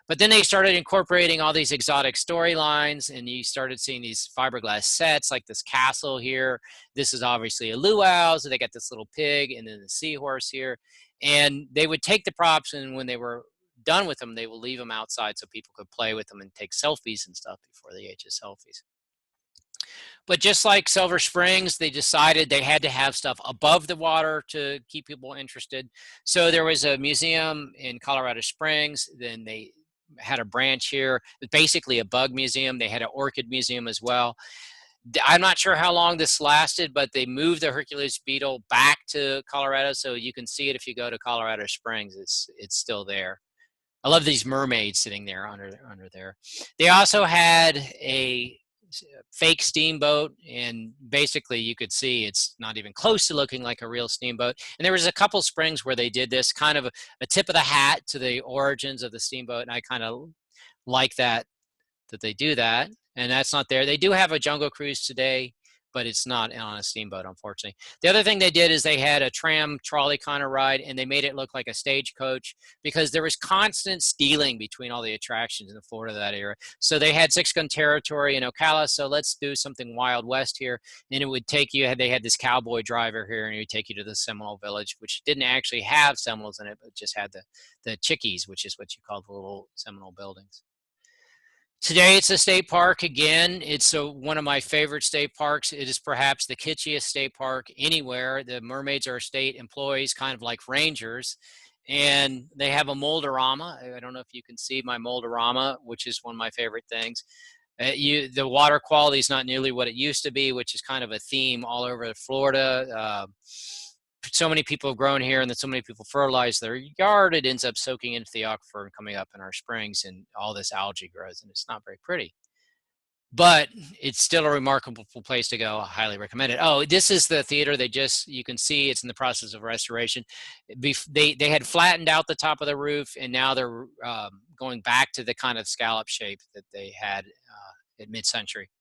But then they started incorporating all these exotic storylines, and you started seeing these fiberglass sets like this castle here. This is obviously a luau, so they got this little pig and then the seahorse here. And they would take the props, and when they were done with them, they will leave them outside so people could play with them and take selfies and stuff before the age of selfies. But just like Silver Springs, they decided they had to have stuff above the water to keep people interested. So there was a museum in Colorado Springs. Then they had a branch here, basically a bug museum. They had an orchid museum as well. I'm not sure how long this lasted, but they moved the Hercules beetle back to Colorado, so you can see it if you go to Colorado Springs. It's still there. I love these mermaids sitting there under there. They also had a fake steamboat, and basically you could see it's not even close to looking like a real steamboat. And there was a couple springs where they did this, kind of a tip of the hat to the origins of the steamboat, and I kind of like that they do that. And that's not there. They do have a jungle cruise today, but it's not on a steamboat, unfortunately. The other thing they did is they had a tram trolley kind of ride, and they made it look like a stagecoach because there was constant stealing between all the attractions in the Florida that era. So they had Six Gun Territory in Ocala, so let's do something Wild West here. And it would take you, they had this cowboy driver here, and it would take you to the Seminole Village, which didn't actually have Seminoles in it, but just had the chickies, which is what you call the little Seminole buildings. Today it's a state park again. It's one of my favorite state parks. It is perhaps the kitschiest state park anywhere. The mermaids are state employees, kind of like rangers, and they have a moldorama. I don't know if you can see my moldorama, which is one of my favorite things. The water quality is not nearly what it used to be, which is kind of a theme all over Florida. So many people have grown here, and then so many people fertilize their yard, it ends up soaking into the aquifer and coming up in our springs, and all this algae grows, and it's not very pretty. But it's still a remarkable place to go. I highly recommend it. Oh, this is the theater. You can see it's in the process of restoration. They had flattened out the top of the roof, and now they're going back to the kind of scallop shape that they had at mid-century.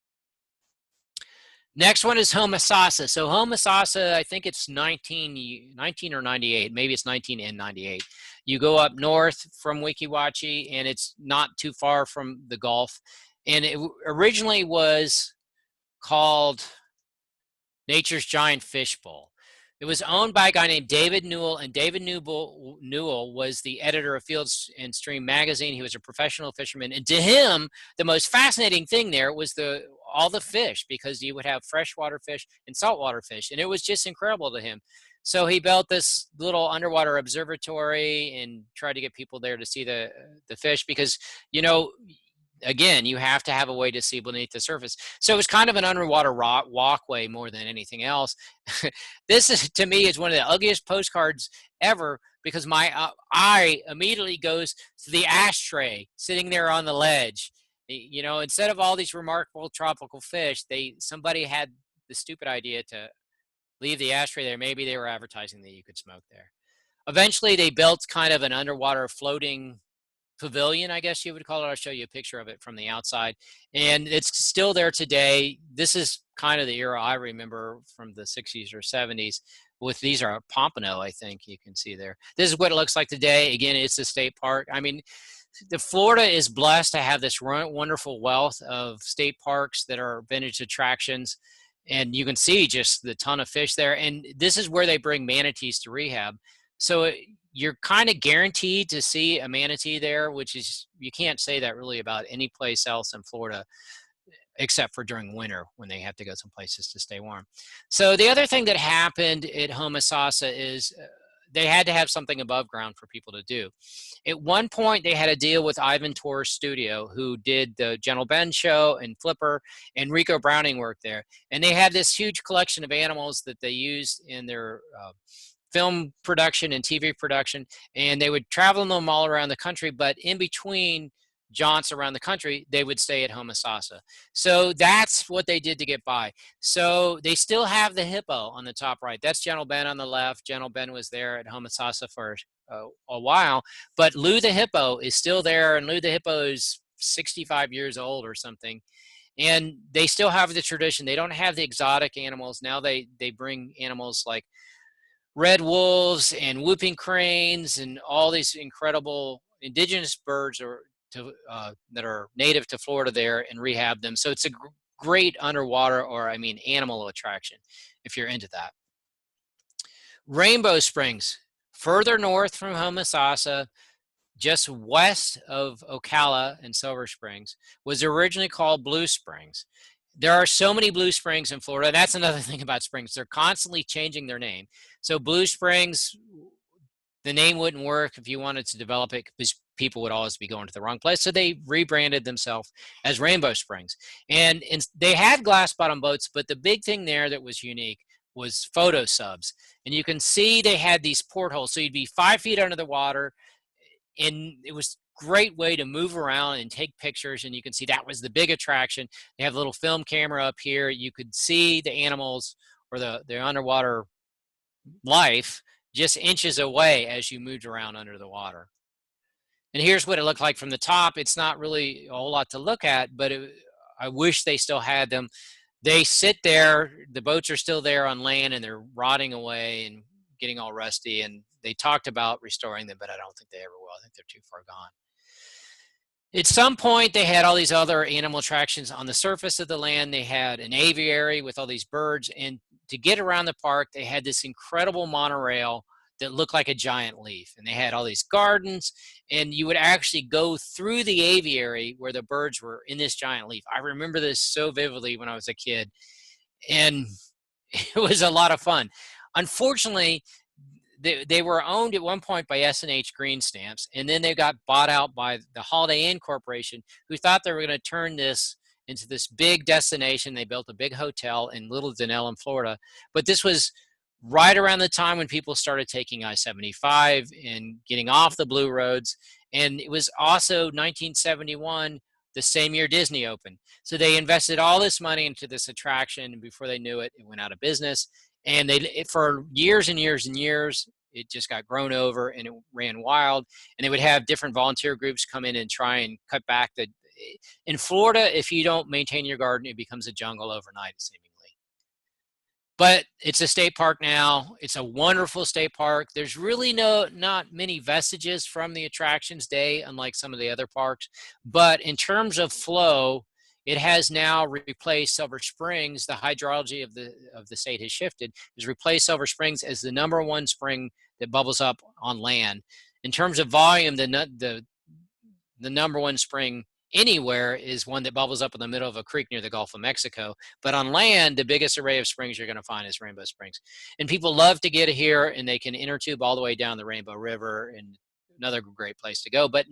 Next one is Homosassa. So Homosassa, I think it's 19 or 98. Maybe it's 19 and 98. You go up north from Weeki Wachee, and it's not too far from the Gulf. And it originally was called Nature's Giant Fishbowl. It was owned by a guy named David Newell, and David Newell was the editor of Fields and Stream magazine. He was a professional fisherman, and to him, the most fascinating thing there was all the fish, because you would have freshwater fish and saltwater fish, and it was just incredible to him. So he built this little underwater observatory and tried to get people there to see the fish, because, you know, again, you have to have a way to see beneath the surface. So it was kind of an underwater walkway more than anything else. This is, to me, is one of the ugliest postcards ever, because my eye immediately goes to the ashtray sitting there on the ledge. You know, instead of all these remarkable tropical fish, somebody had the stupid idea to leave the ashtray there. Maybe they were advertising that you could smoke there. Eventually, they built kind of an underwater floating pavilion, I guess you would call it. I'll show you a picture of it from the outside, and it's still there today. This is kind of the era I remember from the 60s or 70s. These are pompano, I think you can see there. This is what it looks like today. Again, it's a state park. I mean, the Florida is blessed to have this wonderful wealth of state parks that are vintage attractions, and you can see just the ton of fish there. And this is where they bring manatees to rehab. So you're kind of guaranteed to see a manatee there, which is, you can't say that really about any place else in Florida, except for during winter when they have to go some places to stay warm. So the other thing that happened at Homosassa is they had to have something above ground for people to do. At one point, they had a deal with Ivan Torres Studio, who did the Gentle Ben show and Flipper, and Rico Browning worked there. And they had this huge collection of animals that they used in their film production and TV production, and they would travel them all around the country. But in between jaunts around the country, they would stay at Homosassa. So that's what they did to get by. So they still have the hippo on the top right. That's Gentle Ben on the left. Gentle Ben was there at Homosassa for a while, but Lou the hippo is still there, and Lou the hippo is 65 years old or something. And they still have the tradition. They don't have the exotic animals. Now they bring animals like red wolves and whooping cranes and all these incredible indigenous birds that are native to Florida there, and rehab them. So it's a great underwater, or I mean animal attraction, if you're into that. Rainbow Springs, further north from Homosassa, just west of Ocala and Silver Springs, was originally called Blue Springs. There are so many Blue Springs in Florida. That's another thing about springs. They're constantly changing their name. So Blue Springs, the name wouldn't work if you wanted to develop it, because people would always be going to the wrong place. So they rebranded themselves as Rainbow Springs. And they had glass bottom boats, but the big thing there that was unique was photo subs. And you can see they had these portholes. So you'd be 5 feet under the water, and it was a great way to move around and take pictures. And you can see that was the big attraction. They have a little film camera up here. You could see the animals or the underwater life just inches away as you moved around under the water. And here's what it looked like from the top. It's not really a whole lot to look at, but I wish they still had them. They sit there, the boats are still there on land, and they're rotting away and getting all rusty. And they talked about restoring them, but I don't think they ever will. I think they're too far gone. At some point, they had all these other animal attractions on the surface of the land. They had an aviary with all these birds. And to get around the park, they had this incredible monorail that looked like a giant leaf. And they had all these gardens, and you would actually go through the aviary where the birds were in this giant leaf. I remember this so vividly when I was a kid, and it was a lot of fun. Unfortunately, they were owned at one point by S&H Green Stamps, and then they got bought out by the Holiday Inn Corporation, who thought they were going to turn this into this big destination. They built a big hotel in Little Denellen, Florida. But this was right around the time when people started taking I-75 and getting off the blue roads. And it was also 1971, the same year Disney opened. So they invested all this money into this attraction, and before they knew it, it went out of business. And for years and years and years, it just got grown over and it ran wild. And they would have different volunteer groups come in and try and cut back in Florida, if you don't maintain your garden, it becomes a jungle overnight, seemingly. But it's a state park now. It's a wonderful state park. There's really not many vestiges from the attractions day, unlike some of the other parks. But in terms of flow, it has now replaced Silver Springs. The hydrology of the state has shifted. Has replaced Silver Springs as the #1 spring that bubbles up on land. In terms of volume, the #1 spring anywhere is one that bubbles up in the middle of a creek near the Gulf of Mexico. But on land, the biggest array of springs you're going to find is Rainbow Springs. And people love to get here, and they can inner tube all the way down the Rainbow River, and another great place to go. But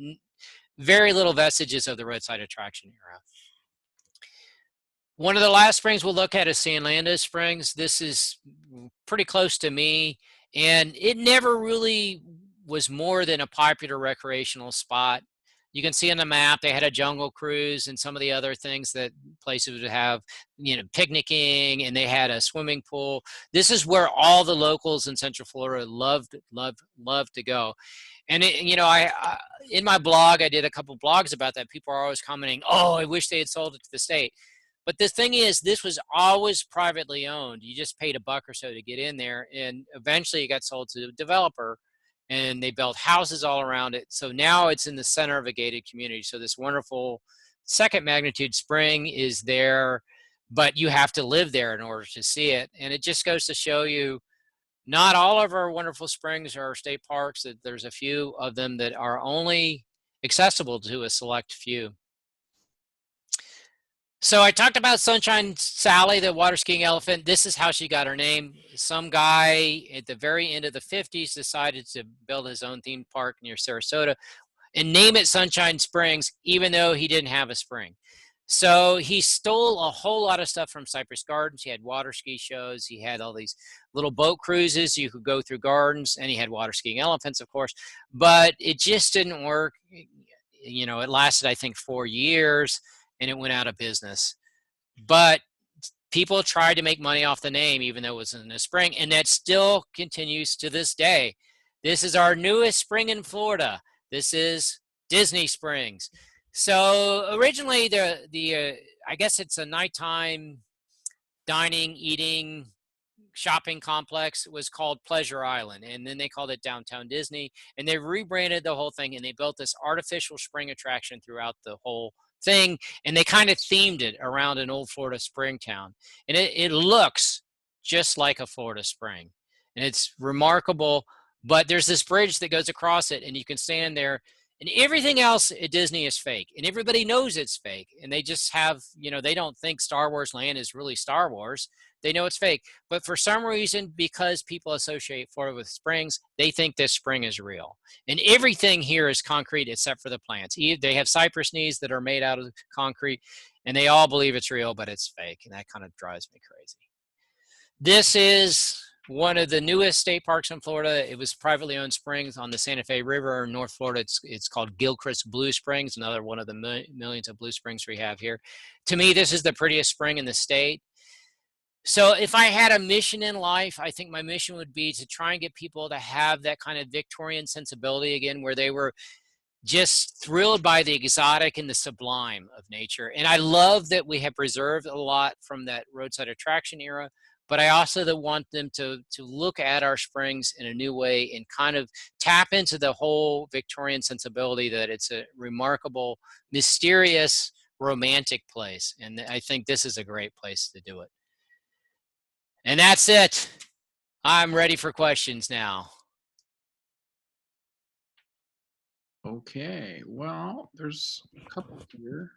very little vestiges of the roadside attraction era. One of the last springs we'll look at is San Lando Springs. This is pretty close to me, and it never really was more than a popular recreational spot. You can see on the map, they had a jungle cruise and some of the other things that places would have, picnicking, and they had a swimming pool. This is where all the locals in Central Florida love to go. And I in my blog, I did a couple blogs about that. People are always commenting, "Oh, I wish they had sold it to the state." But the thing is, this was always privately owned. You just paid $1 or so to get in there, and eventually it got sold to a developer. And they built houses all around it. So now it's in the center of a gated community. So this wonderful second magnitude spring is there, but you have to live there in order to see it. And it just goes to show you, not all of our wonderful springs are state parks. That there's a few of them that are only accessible to a select few. So I talked about Sunshine Sally, the water skiing elephant. This is how she got her name. Some guy at the very end of the 50s decided to build his own theme park near Sarasota and name it Sunshine Springs, even though he didn't have a spring. So he stole a whole lot of stuff from Cypress Gardens. He had water ski shows. He had all these little boat cruises. You could go through gardens, and he had water skiing elephants, of course. But it just didn't work. you know, it lasted, I think, 4 years, and it went out of business. But people tried to make money off the name, even though it was in the spring, and that still continues to this day. This is our newest spring in Florida. This is Disney Springs. So originally, I guess it's a nighttime dining, eating, shopping complex. Was called Pleasure Island, and then they called it Downtown Disney, and they rebranded the whole thing, and they built this artificial spring attraction throughout the whole thing, and they kind of themed it around an old Florida spring town, and it looks just like a Florida spring, and it's remarkable. But there's this bridge that goes across it, and you can stand there, and everything else at Disney is fake, and everybody knows it's fake, and they just have, you know, they don't think Star Wars Land is really Star Wars. They know it's fake, but for some reason, because people associate Florida with springs, they think this spring is real. And everything here is concrete except for the plants. They have cypress knees that are made out of concrete, and they all believe it's real, but it's fake, and that kind of drives me crazy. This is one of the newest state parks in Florida. It was privately owned springs on the Santa Fe River in North Florida. It's called Gilchrist Blue Springs, another one of the millions of blue springs we have here. To me, this is the prettiest spring in the state. So if I had a mission in life, I think my mission would be to try and get people to have that kind of Victorian sensibility again, where they were just thrilled by the exotic and the sublime of nature. And I love that we have preserved a lot from that roadside attraction era, but I also want them to look at our springs in a new way and kind of tap into the whole Victorian sensibility, that it's a remarkable, mysterious, romantic place. And I think this is a great place to do it. And that's it. I'm ready for questions now. Okay, well, there's a couple here.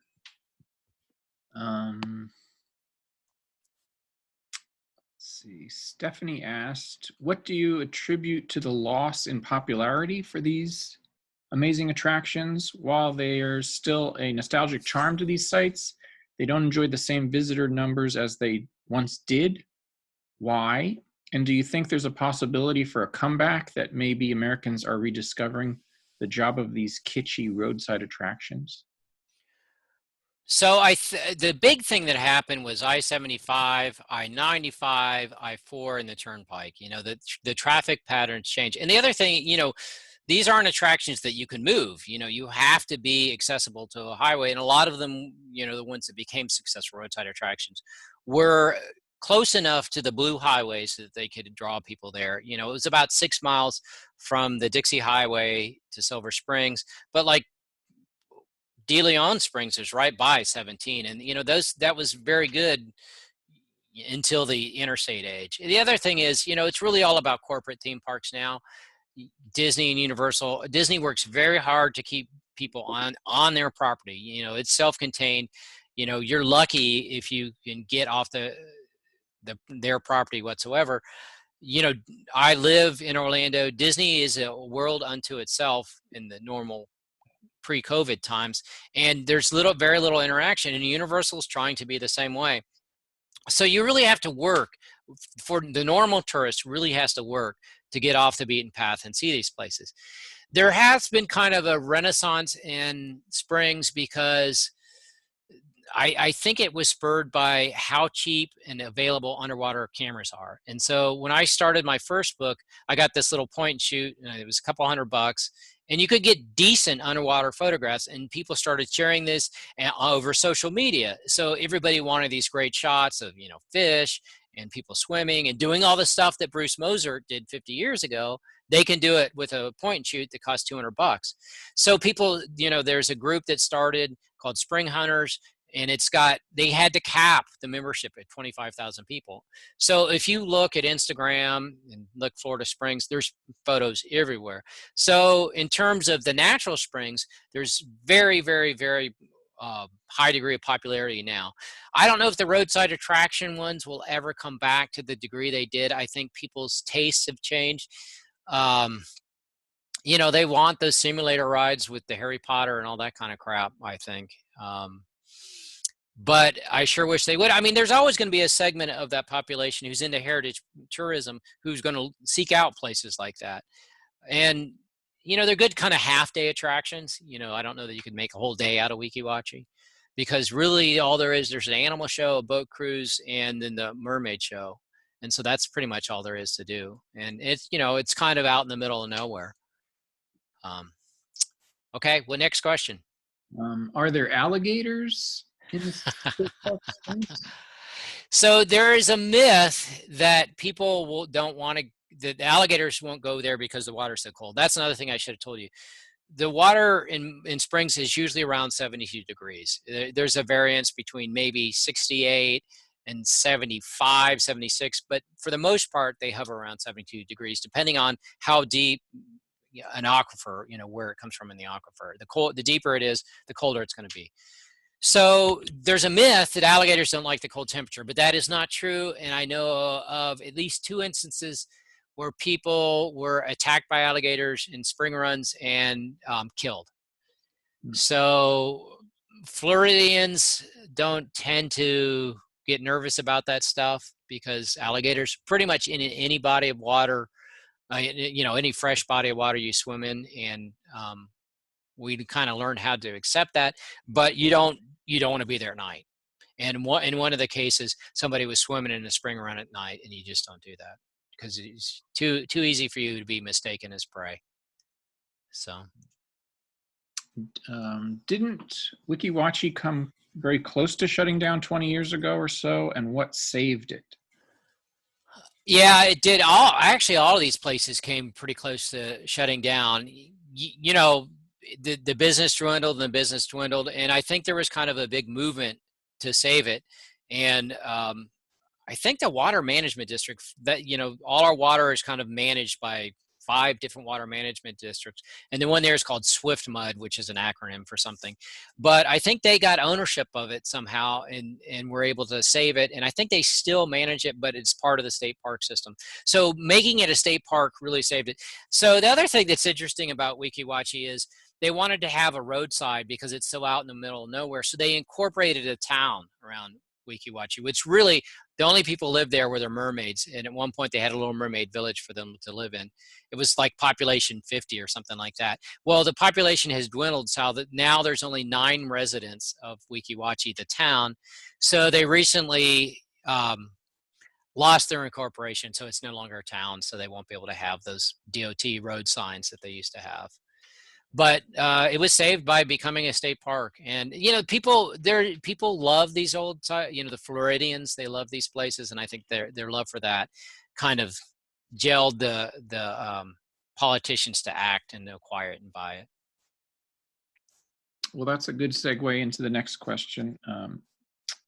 Let's see. Stephanie asked, what do you attribute to the loss in popularity for these amazing attractions? While there's still a nostalgic charm to these sites, they don't enjoy the same visitor numbers as they once did. Why? And do you think there's a possibility for a comeback, that maybe Americans are rediscovering the job of these kitschy roadside attractions? So the big thing that happened was I-75, I-95, I-4, and the Turnpike. You know, the traffic patterns change. And the other thing, you know, these aren't attractions that you can move. You know, you have to be accessible to a highway. And a lot of them, you know, the ones that became successful roadside attractions were close enough to the blue highway so that they could draw people there. You know, it was about 6 miles from the Dixie Highway to Silver Springs, but like De Leon Springs is right by 17. And, you know, that was very good until the interstate age. The other thing is, you know, it's really all about corporate theme parks now. Disney and Universal. Disney works very hard to keep people on their property. You know, it's self-contained. You know, you're lucky if you can get off their property whatsoever. You know, I live in Orlando. Disney is a world unto itself in the normal pre-COVID times, and there's very little interaction, and Universal is trying to be the same way. So you really have to work. For the normal tourist, really has to work to get off the beaten path and see these places. There has been kind of a renaissance in Springs because I think it was spurred by how cheap and available underwater cameras are. And so when I started my first book, I got this little point and shoot, and it was a couple $100, and you could get decent underwater photographs, and people started sharing this over social media. So everybody wanted these great shots of, you know, fish and people swimming and doing all the stuff that Bruce Moser did 50 years ago. They can do it with a point and shoot that costs $200. So people, you know, there's a group that started called Spring Hunters, and they had to cap the membership at 25,000 people. So if you look at Instagram and look Florida Springs, there's photos everywhere. So in terms of the natural springs, there's very, very, very high degree of popularity now. I don't know if the roadside attraction ones will ever come back to the degree they did. I think people's tastes have changed. You know, they want those simulator rides with the Harry Potter and all that kind of crap, I think. But I sure wish they would. I mean, there's always going to be a segment of that population who's into heritage tourism who's going to seek out places like that. And, you know, they're good kind of half-day attractions. You know, I don't know that you could make a whole day out of Weeki Wachee, because really all there's an animal show, a boat cruise, and then the mermaid show. And so that's pretty much all there is to do. And it's, you know, it's kind of out in the middle of nowhere. Okay, well, next question. Are there alligators in the state park Springs? So there is a myth that people don't want to, the alligators won't go there because the water's so cold. That's another thing I should have told you. The water in Springs is usually around 72 degrees. There's a variance between maybe 68 and 75, 76, but for the most part, they hover around 72 degrees, depending on how deep an aquifer, you know, where it comes from in the aquifer. The deeper it is, the colder it's going to be. So there's a myth that alligators don't like the cold temperature, but that is not true. And I know of at least 2 instances where people were attacked by alligators in spring runs and killed. So Floridians don't tend to get nervous about that stuff, because alligators pretty much in any body of water, you know, any fresh body of water you swim in, and we kind of learned how to accept that, but you don't want to be there at night. And in one of the cases, somebody was swimming in a spring run at night, and you just don't do that, because it's too easy for you to be mistaken as prey. So didn't Weeki Wachee come very close to shutting down 20 years ago or so, and what saved it? yeah, it did. Actually, all of these places came pretty close to shutting down. You know, the business dwindled and the business dwindled, and I think there was kind of a big movement to save it. And I think the water management district, that, you know, all our water is kind of managed by 5 different water management districts, and the one there is called Swift Mud, which is an acronym for something. But I think they got ownership of it somehow, and were able to save it. And I think they still manage it, but it's part of the state park system. So making it a state park really saved it. So the other thing that's interesting about Weeki Wachee is they wanted to have a roadside because it's so out in the middle of nowhere. So they incorporated a town around Weeki Wachee, which really the only people lived there were the mermaids. And at one point they had a little mermaid village for them to live in. It was like population 50 or something like that. Well, the population has dwindled so that now there's only 9 residents of Weeki Wachee, the town. So they recently lost their incorporation, so it's no longer a town, so they won't be able to have those DOT road signs that they used to have. But it was saved by becoming a state park. And, you know, people love these old, you know, the Floridians, they love these places. And I think their love for that kind of gelled the politicians to act and to acquire it and buy it. Well, that's a good segue into the next question.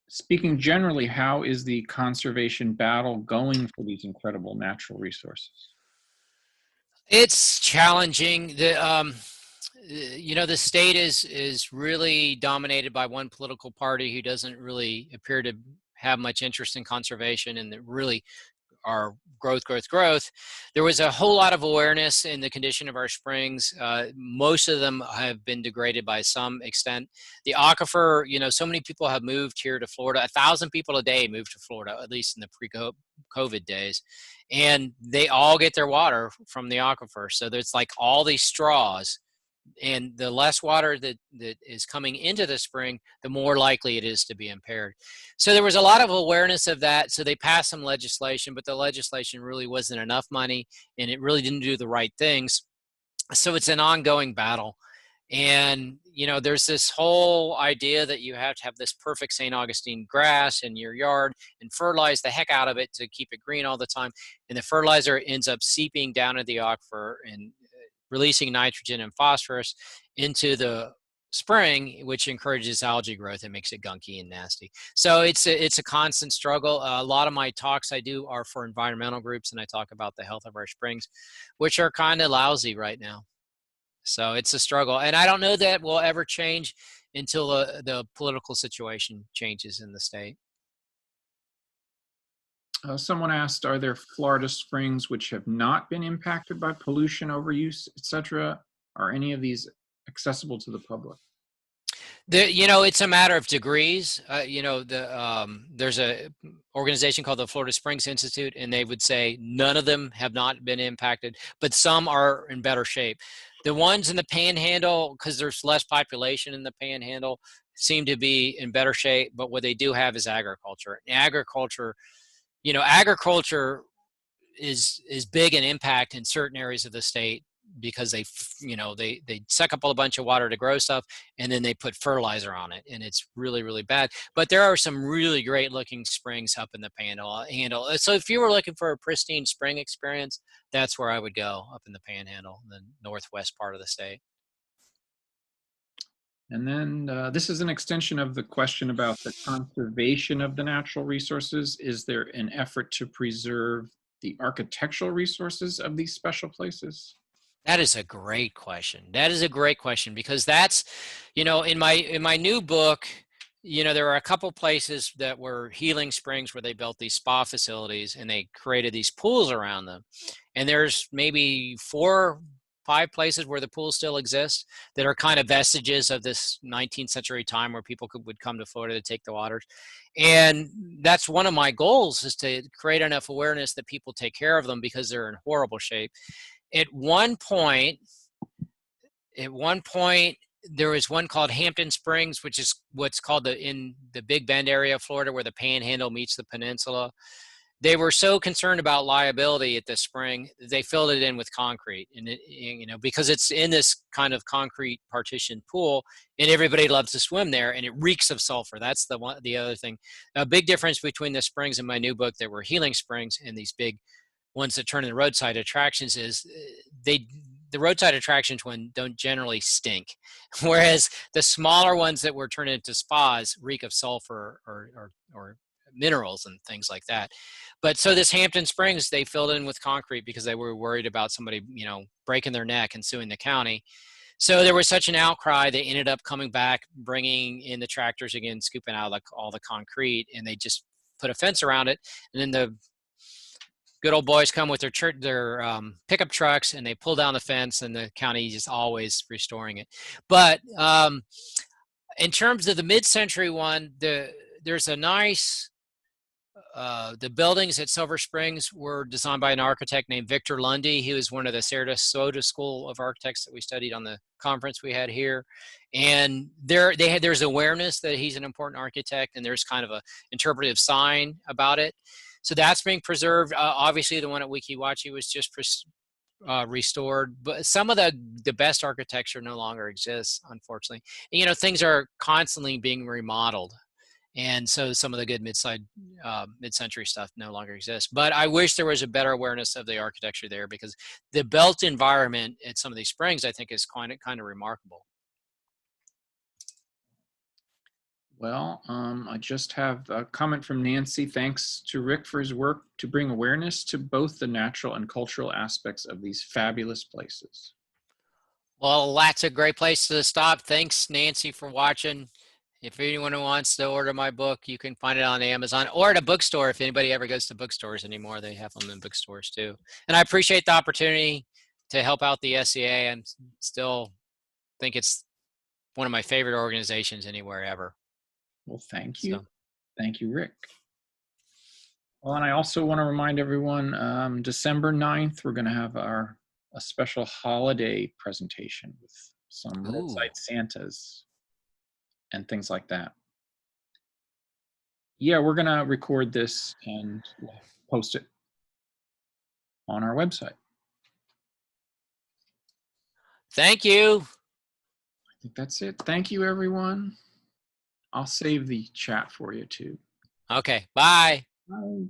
Speaking generally, how is the conservation battle going for these incredible natural resources? It's challenging. You know, the state is really dominated by one political party who doesn't really appear to have much interest in conservation, and that really are growth. There was a whole lot of awareness in the condition of our springs. Most of them have been degraded by some extent. The aquifer, you know, so many people have moved here to Florida. 1,000 people a day move to Florida, at least in the pre-COVID days. And they all get their water from the aquifer. So there's like all these straws, and the less water that is coming into the spring, the more likely it is to be impaired. So there was a lot of awareness of that. So they passed some legislation, but the legislation really wasn't enough money, and it really didn't do the right things. So it's an ongoing battle. And, you know, there's this whole idea that you have to have this perfect St. Augustine grass in your yard and fertilize the heck out of it to keep it green all the time. And the fertilizer ends up seeping down into the aquifer and releasing nitrogen and phosphorus into the spring, which encourages algae growth and makes it gunky and nasty. So it's a constant struggle. A lot of my talks I do are for environmental groups, and I talk about the health of our springs, which are kind of lousy right now. So it's a struggle, and I don't know that will ever change until the political situation changes in the state. Someone asked, are there Florida springs which have not been impacted by pollution, overuse, etc.? Are any of these accessible to the public? It's a matter of degrees. There's a organization called the Florida Springs Institute, and they would say none of them have not been impacted, but some are in better shape. The ones in the Panhandle, because there's less population in the Panhandle, seem to be in better shape. But what they do have is agriculture. Agriculture is big in impact in certain areas of the state because they suck up a bunch of water to grow stuff, and then they put fertilizer on it, and it's really, really bad. But there are some really great looking springs up in the Panhandle. So if you were looking for a pristine spring experience, that's where I would go, up in the Panhandle, the northwest part of the state. And then this is an extension of the question about the conservation of the natural resources. Is there an effort to preserve the architectural resources of these special places? That is a great question. That is a great question, because that's, in my new book, there are a couple places that were healing springs where they built these spa facilities and they created these pools around them. And there's maybe 4, 5 places where the pools still exist that are kind of vestiges of this 19th century time where people would come to Florida to take the waters. And that's one of my goals, is to create enough awareness that people take care of them, because they're in horrible shape. At one point, there was one called Hampton Springs, which is what's called in the Big Bend area of Florida, where the Panhandle meets the peninsula. They were so concerned about liability at the spring, they filled it in with concrete, and because it's in this kind of concrete partition pool, and everybody loves to swim there, and it reeks of sulfur. That's the other thing. A big difference between the springs in my new book that were healing springs and these big ones that turn into roadside attractions is the roadside attractions one don't generally stink, whereas the smaller ones that were turned into spas reek of sulfur or minerals and things like that. But so this Hampton Springs, they filled in with concrete because they were worried about somebody, breaking their neck and suing the county. So there was such an outcry, they ended up coming back, bringing in the tractors again, scooping out all the concrete, and they just put a fence around it. And then the good old boys come with their pickup trucks, and they pull down the fence, and the county is always restoring it. But in terms of the mid-century one, there's a nice, the buildings at Silver Springs were designed by an architect named Victor Lundy. He was one of the Sarasota School of Architects that we studied on the conference we had here. And there's awareness that he's an important architect, and there's kind of a interpretive sign about it. So that's being preserved. Obviously, the one at Weeki Wachee was just restored, but some of the best architecture no longer exists, unfortunately. And, things are constantly being remodeled, and so some of the good mid-century stuff no longer exists. But I wish there was a better awareness of the architecture there, because the built environment at some of these springs, I think, is kind of remarkable. Well, I just have a comment from Nancy. Thanks to Rick for his work to bring awareness to both the natural and cultural aspects of these fabulous places. Well, that's a great place to stop. Thanks, Nancy, for watching. If anyone wants to order my book, you can find it on Amazon or at a bookstore. If anybody ever goes to bookstores anymore, they have them in bookstores too. And I appreciate the opportunity to help out the SCA. I still think it's one of my favorite organizations anywhere ever. Well, thank you. Thank you, Rick. Well, and I also want to remind everyone, December 9th, we're going to have a special holiday presentation with some roadside Santas and things like that. Yeah, we're going to record this and post it on our website. Thank you. I think that's it. Thank you, everyone. I'll save the chat for you too. Okay, bye. Bye.